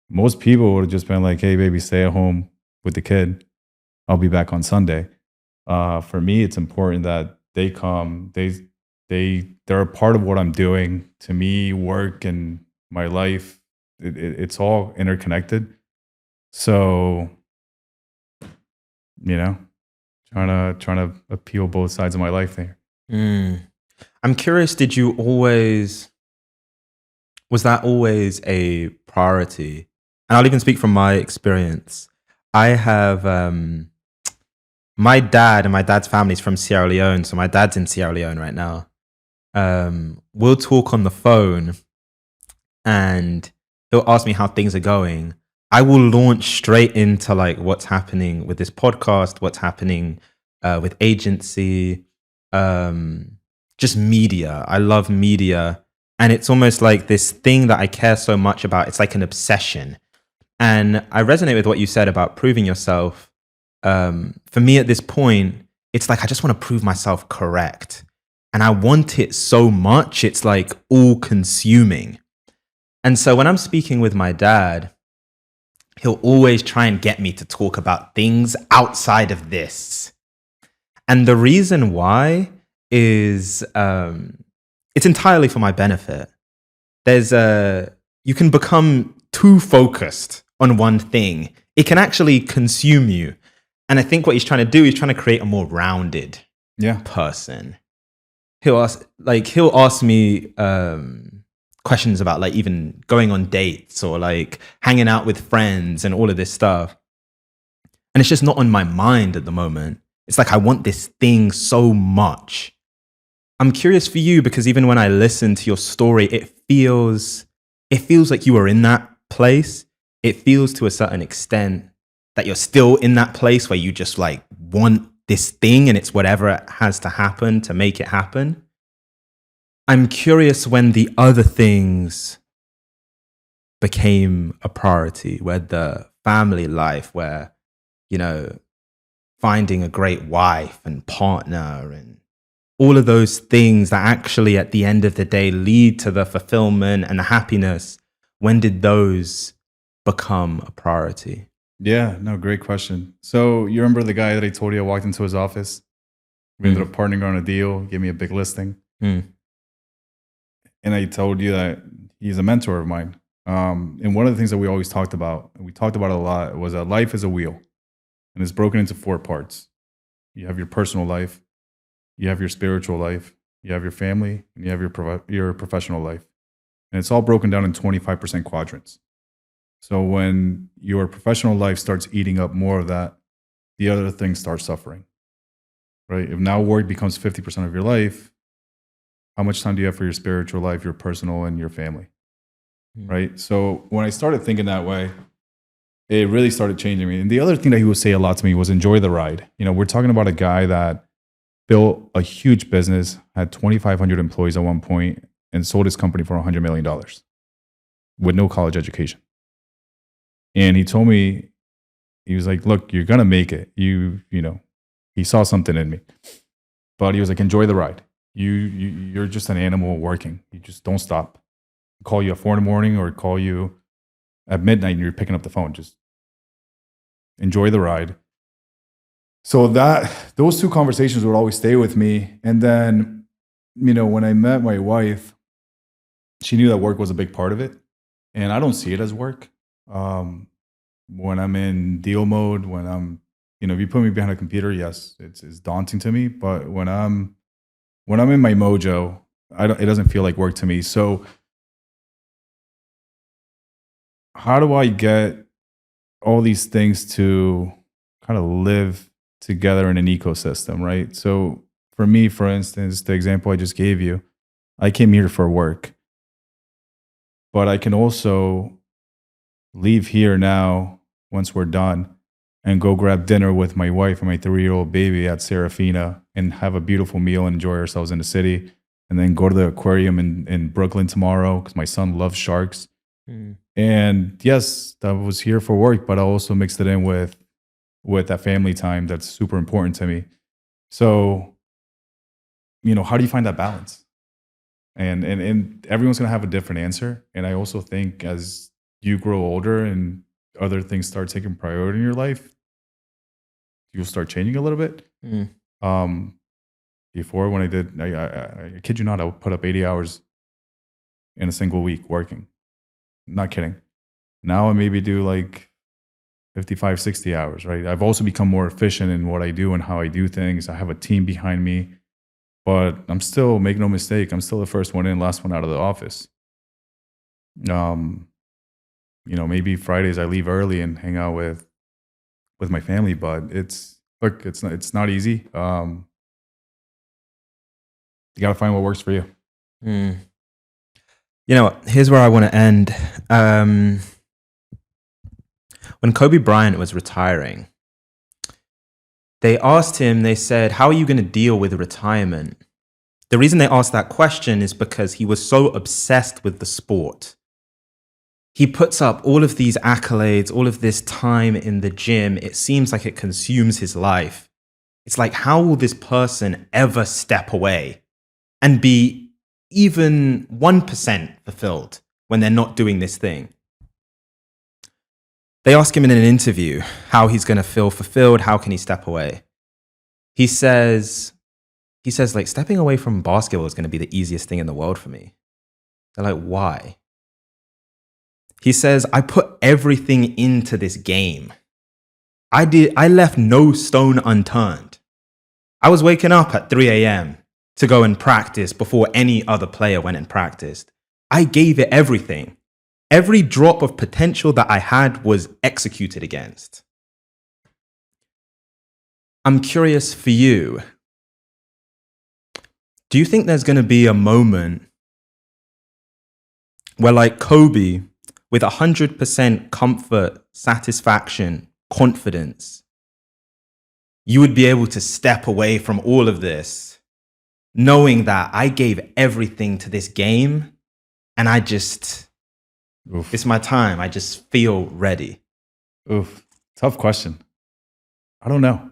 Most people would have just been like, hey, baby, stay at home with the kid. I'll be back on Sunday. For me, it's important that they come. They're a part of what I'm doing. To me, work and my life, it's all interconnected. So, trying to appeal both sides of my life there. I'm curious, was that always a priority? And I'll even speak from my experience. I have my dad and my dad's family is from Sierra Leone. So my dad's in Sierra Leone right now. We'll talk on the phone and he'll ask me how things are going. I will launch straight into like what's happening with this podcast, what's happening with agency, just media. I love media. And it's almost like this thing that I care so much about. It's like an obsession. And I resonate with what you said about proving yourself. For me at this point, it's like I just want to prove myself correct. And I want it so much, it's like all consuming. And so when I'm speaking with my dad, he'll always try and get me to talk about things outside of this. And the reason why is it's entirely for my benefit. You can become too focused on one thing. It can actually consume you. And I think what he's trying to do is trying to create a more rounded person. He'll ask me questions about like even going on dates or like hanging out with friends and all of this stuff. And it's just not on my mind at the moment. It's like I want this thing so much. I'm curious for you because even when I listen to your story, it feels like you are in that place. It feels to a certain extent that you're still in that place where you just like want this thing and it's whatever it has to happen to make it happen. I'm curious when the other things became a priority, where the family life, where, finding a great wife and partner and all of those things that actually at the end of the day lead to the fulfillment and the happiness. When did those become a priority? Yeah, no, great question. So you remember the guy that I told you I walked into his office? We ended up partnering on a deal, gave me a big listing. And I told you that he's a mentor of mine. And one of the things that we always talked about, and we talked about it a lot, was that life is a wheel. And it's broken into 4 parts. You have your personal life, you have your spiritual life, you have your family, and you have your professional life. And it's all broken down in 25% quadrants. So when your professional life starts eating up more of that, the other things start suffering, right? If now work becomes 50% of your life, how much time do you have for your spiritual life, your personal, and your family, right? So when I started thinking that way, it really started changing me. And the other thing that he would say a lot to me was enjoy the ride. We're talking about a guy that built a huge business, had 2,500 employees at one point, and sold his company for $100 million with no college education. And he told me, he was like, look, you're going to make it. He saw something in me. But he was like, enjoy the ride. You're just an animal working. You just don't stop. Call you at 4 a.m. or call you at midnight and you're picking up the phone. Just enjoy the ride. So those 2 conversations would always stay with me. And then, when I met my wife, she knew that work was a big part of it. And I don't see it as work. When I'm in deal mode, when I'm, if you put me behind a computer, yes, it's daunting to me. But when I'm in my mojo, it doesn't feel like work to me. So how do I get all these things to kind of live together in an ecosystem, right? So for me, for instance, the example I just gave you, I came here for work, but I can also leave here now once we're done and go grab dinner with my wife and my 3-year-old baby at Serafina and have a beautiful meal and enjoy ourselves in the city, and then go to the aquarium in Brooklyn tomorrow because my son loves sharks. And yes, I was here for work, but I also mixed it in with with that family time that's super important to me. So, how do you find that balance? And everyone's gonna have a different answer. And I also think as you grow older and other things start taking priority in your life, you'll start changing a little bit. Before, when I kid you not, I would put up 80 hours in a single week working. Not kidding. Now I maybe do like 55, 60 hours, right? I've also become more efficient in what I do and how I do things. I have a team behind me, but I'm still, make no mistake, I'm still the first one in, last one out of the office. Maybe Fridays I leave early and hang out with my family, but it's not easy. You got to find what works for you. Here's where I want to end. When Kobe Bryant was retiring, they asked him, they said, how are you going to deal with retirement? The reason they asked that question is because he was so obsessed with the sport. He puts up all of these accolades, all of this time in the gym. It seems like it consumes his life. It's like, how will this person ever step away and be even 1% fulfilled when they're not doing this thing? They ask him in an interview how he's going to feel fulfilled. How can he step away? He says, like, stepping away from basketball is going to be the easiest thing in the world for me. They're like, why? He says, I put everything into this game. I left no stone unturned. I was waking up at 3 a.m. to go and practice before any other player went and practiced. I gave it everything. Every drop of potential that I had was executed against. I'm curious for you. Do you think there's going to be a moment where, like Kobe, with 100% comfort, satisfaction, confidence, you would be able to step away from all of this, knowing that I gave everything to this game and it's my time. I just feel ready. Tough question. I don't know.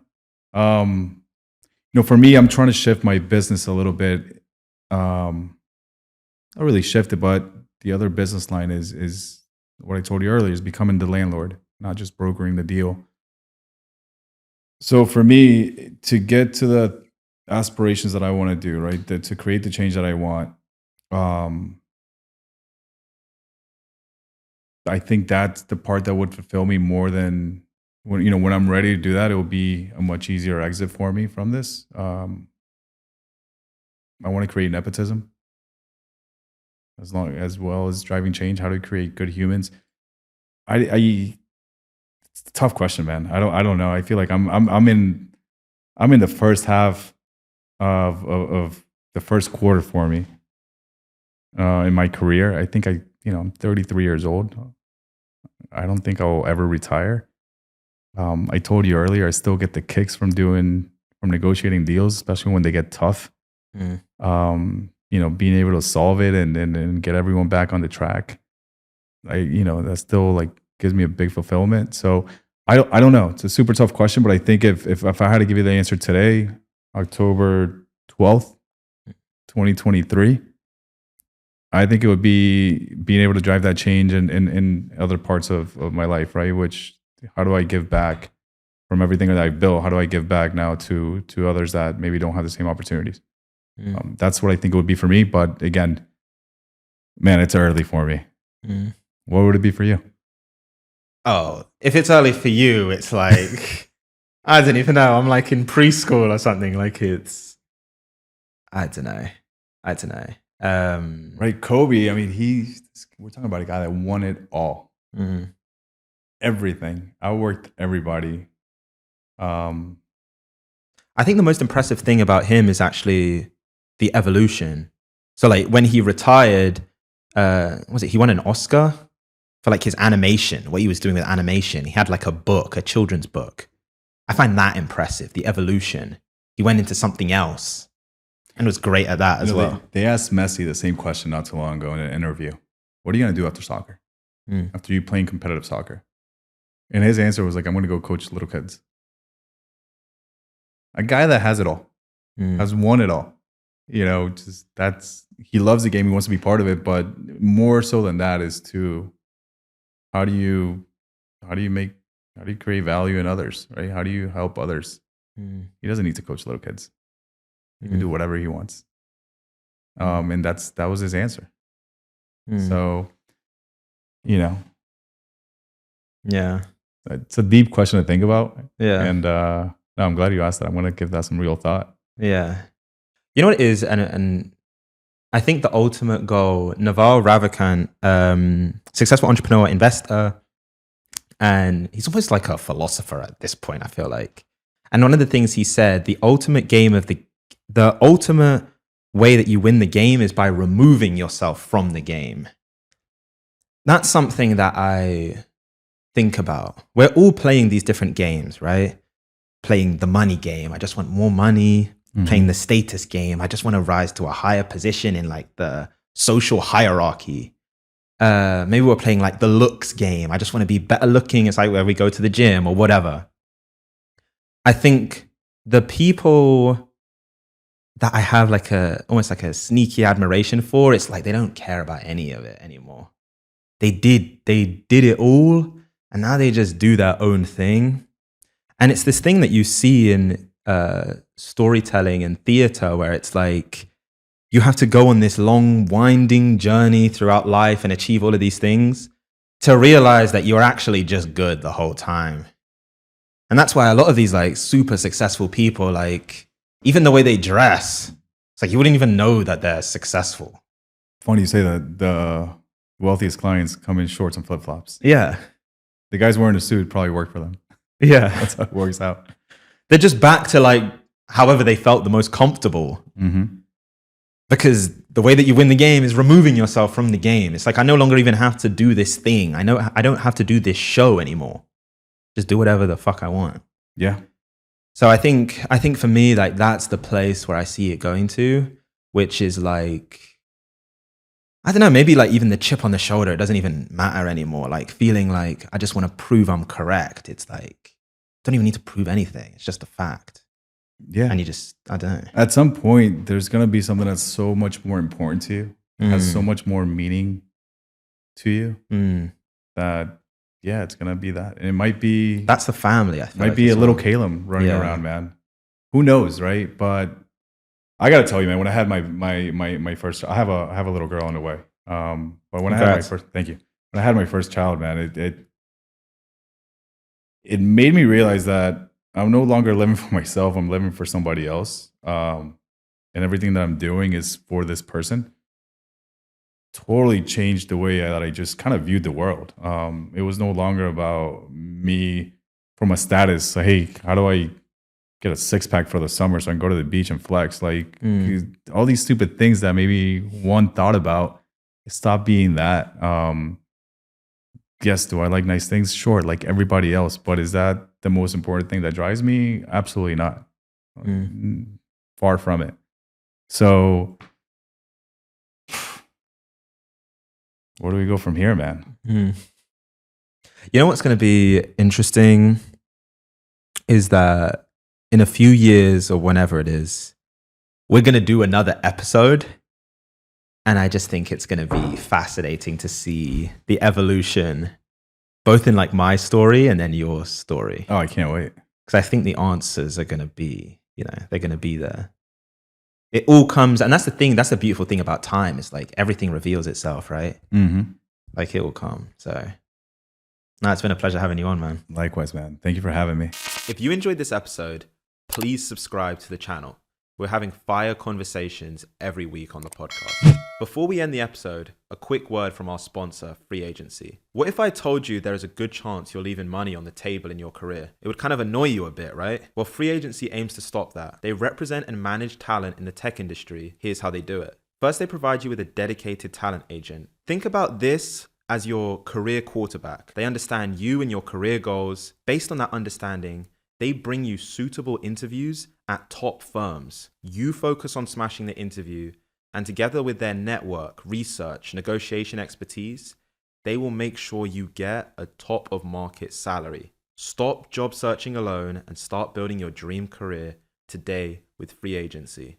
For me, I'm trying to shift my business a little bit. Not really shift it, but the other business line is what I told you earlier, is becoming the landlord, not just brokering the deal. So for me, to get to the aspirations that I want to do, right, to create the change that I want, I think that's the part that would fulfill me more than when I'm ready to do that. It will be a much easier exit for me from this. I want to create nepotism as well as driving change. How to create good humans. It's a tough question, man. I don't know. I feel like I'm in the first half of the first quarter for me in my career. I think I'm 33 years old. I don't think I'll ever retire. I told you earlier, I still get the kicks from negotiating deals, especially when they get tough. Being able to solve it and get everyone back on the track. That still like gives me a big fulfillment. So I don't know. It's a super tough question, but I think if I had to give you the answer today, October 12th, 2023, I think it would be being able to drive that change in other parts of my life, right? Which, how do I give back from everything that I've built? How do I give back now to others that maybe don't have the same opportunities? That's what I think it would be for me. But again, man, it's early for me. What would it be for you? Oh, if it's early for you, it's like, I don't even know. I'm like in preschool or something. Like I don't know. Right, Kobe. I mean, we're talking about a guy that won it all. Everything. Outworked everybody. I think the most impressive thing about him is actually the evolution. So like when he retired, he won an Oscar for like his animation, what he was doing with animation. He had like a children's book. I find that impressive, the evolution. He went into something else and was great at that as well. They asked Messi the same question not too long ago in an interview. What are you going to do after soccer? After you playing competitive soccer? And his answer was like, I'm going to go coach little kids. A guy that has it all, has won it all. You know, just he loves the game. He wants to be part of it. But more so than that is to how do you create value in others, right? How do you help others? He doesn't need to coach little kids. He can do whatever he wants. And that was his answer. So, you know, yeah, it's a deep question to think about. Yeah. And no, I'm glad you asked that. I'm going to give that some real thought. Yeah. You know what it is? And I think the ultimate goal, Naval Ravikant, successful entrepreneur, investor, and he's almost like a philosopher at this point, I feel like. And one of the things he said, the ultimate game of the ultimate way that you win the game is by removing yourself from the game. That's something that I think about. We're all playing these different games, right? Playing the money game. I just want more money. Playing the status game. I just want to rise to a higher position in like the social hierarchy. Maybe we're playing like the looks game. I just want to be better looking. It's like where we go to the gym or whatever. I think the people that I have like almost like a sneaky admiration for, it's like they don't care about any of it anymore. They did it all, and now they just do their own thing. And it's this thing that you see in storytelling and theater, where it's like you have to go on this long, winding journey throughout life and achieve all of these things to realize that you're actually just good the whole time. And that's why a lot of these like super successful people, like even the way they dress, it's like you wouldn't even know that they're successful. Funny you say that. The wealthiest clients come in shorts and flip-flops. Yeah. The guys wearing a suit probably work for them. Yeah. That's how it works out. They're just back to like however they felt the most comfortable. Because the way that you win the game is removing yourself from the game. It's like, I no longer even have to do this thing. I don't have to do this show anymore. Just do whatever the fuck I want. Yeah. So I think for me, like that's the place where I see it going to, which is like, I don't know, maybe like even the chip on the shoulder, it doesn't even matter anymore. Like feeling like I just want to prove I'm correct. It's like, don't even need to prove anything. It's just a fact. Yeah. And you just, I don't know. At some point, there's going to be something that's so much more important to you, has so much more meaning to you that, yeah, it's going to be that. And it might be... That's the family, I think. Might be a little Caleb running around, man. Who knows, right? But I got to tell you, man, when I had my first... I have a little girl on the way. But when I had my first... Thank you. When I had my first child, man, it made me realize that I'm no longer living for myself. I'm living for somebody else. And everything that I'm doing is for this person. Totally changed the way that I just kind of viewed the world. It was no longer about me from a status. Like, hey, how do I get a six-pack for the summer so I can go to the beach and flex? Like all these stupid things that maybe one thought about. Stop being that. Yes, do I like nice things? Sure, like everybody else. But is that the most important thing that drives me? Absolutely not. Far from it. So where do we go from here, man? You know what's going to be interesting is that in a few years or whenever it is, we're going to do another episode. And I just think it's going to be fascinating to see the evolution, both in like my story and then your story. Oh, I can't wait. Because I think the answers are going to be, they're going to be there. It all comes, and that's the thing, that's the beautiful thing about time, is like everything reveals itself, right? Like it will come. So, no, it's been a pleasure having you on, man. Likewise, man. Thank you for having me. If you enjoyed this episode, please subscribe to the channel. We're having fire conversations every week on the podcast. Before we end the episode, a quick word from our sponsor, Free Agency. What if I told you there is a good chance you're leaving money on the table in your career? It would kind of annoy you a bit, right? Well, Free Agency aims to stop that. They represent and manage talent in the tech industry. Here's how they do it. First, they provide you with a dedicated talent agent. Think about this as your career quarterback. They understand you and your career goals. Based on that understanding, they bring you suitable interviews at top firms. You focus on smashing the interview, and together with their network, research, negotiation expertise, they will make sure you get a top of market salary. Stop job searching alone and start building your dream career today with free agency?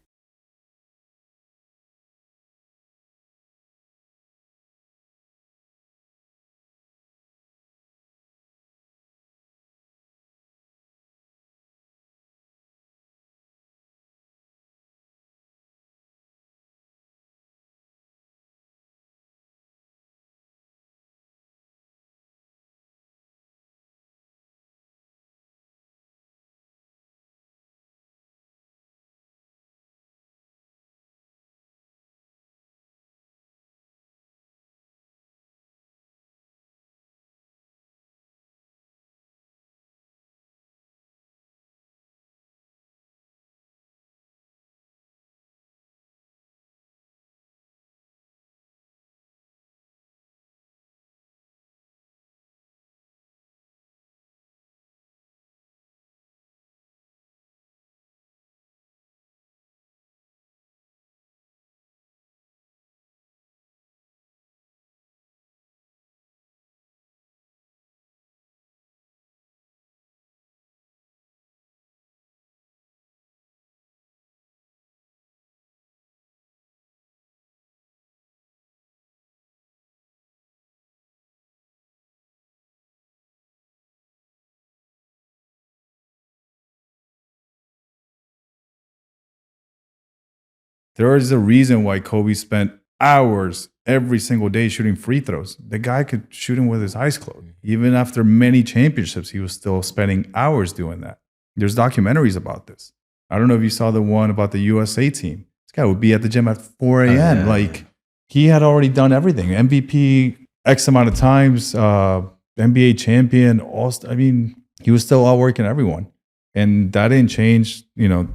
There is a reason why Kobe spent hours every single day shooting free throws. The guy could shoot him with his eyes closed. Even after many championships, he was still spending hours doing that. There's documentaries about this. I don't know if you saw the one about the USA team. This guy would be at the gym at 4 a.m. Yeah. Like, he had already done everything. MVP X amount of times, NBA champion. I mean, he was still outworking everyone. And that didn't change, you know.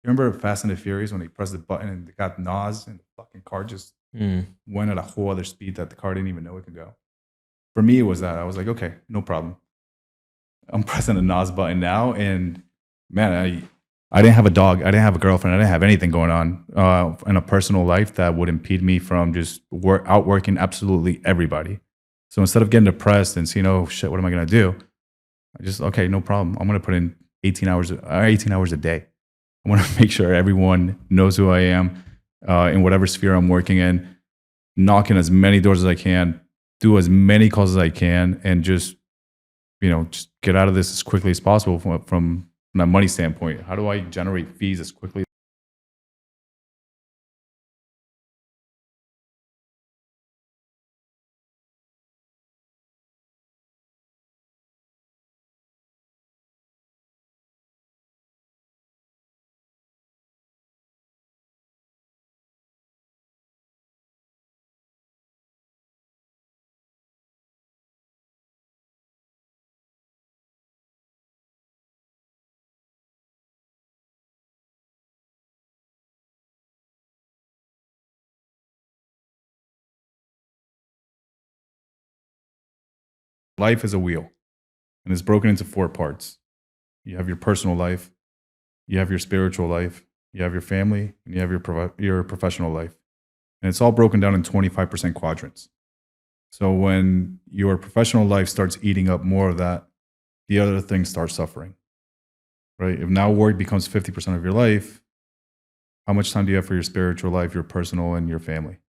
Remember Fast and the Furious when he pressed the button and it got NOS and the fucking car just went at a whole other speed that the car didn't even know it could go? For me, it was that. I was like, okay, no problem. I'm pressing the NOS button now. And man, I didn't have a dog. I didn't have a girlfriend. I didn't have anything going on in a personal life that would impede me from just outworking absolutely everybody. So instead of getting depressed and seeing, oh shit, what am I going to do? I just, okay, no problem. I'm going to put in 18 hours a day. I want to make sure everyone knows who I am in whatever sphere I'm working in, knocking as many doors as I can, do as many calls as I can, and just, you know, just get out of this as quickly as possible from a money standpoint. How do I generate fees as quickly? Life is a wheel, and it's broken into 4 parts. You have your personal life, you have your spiritual life, you have your family, and you have your professional life. And it's all broken down in 25% quadrants. So when your professional life starts eating up more of that, the other things start suffering, right? If now work becomes 50% of your life, how much time do you have for your spiritual life, your personal, and your family,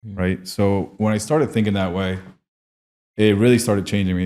right? So when I started thinking that way, it really started changing me.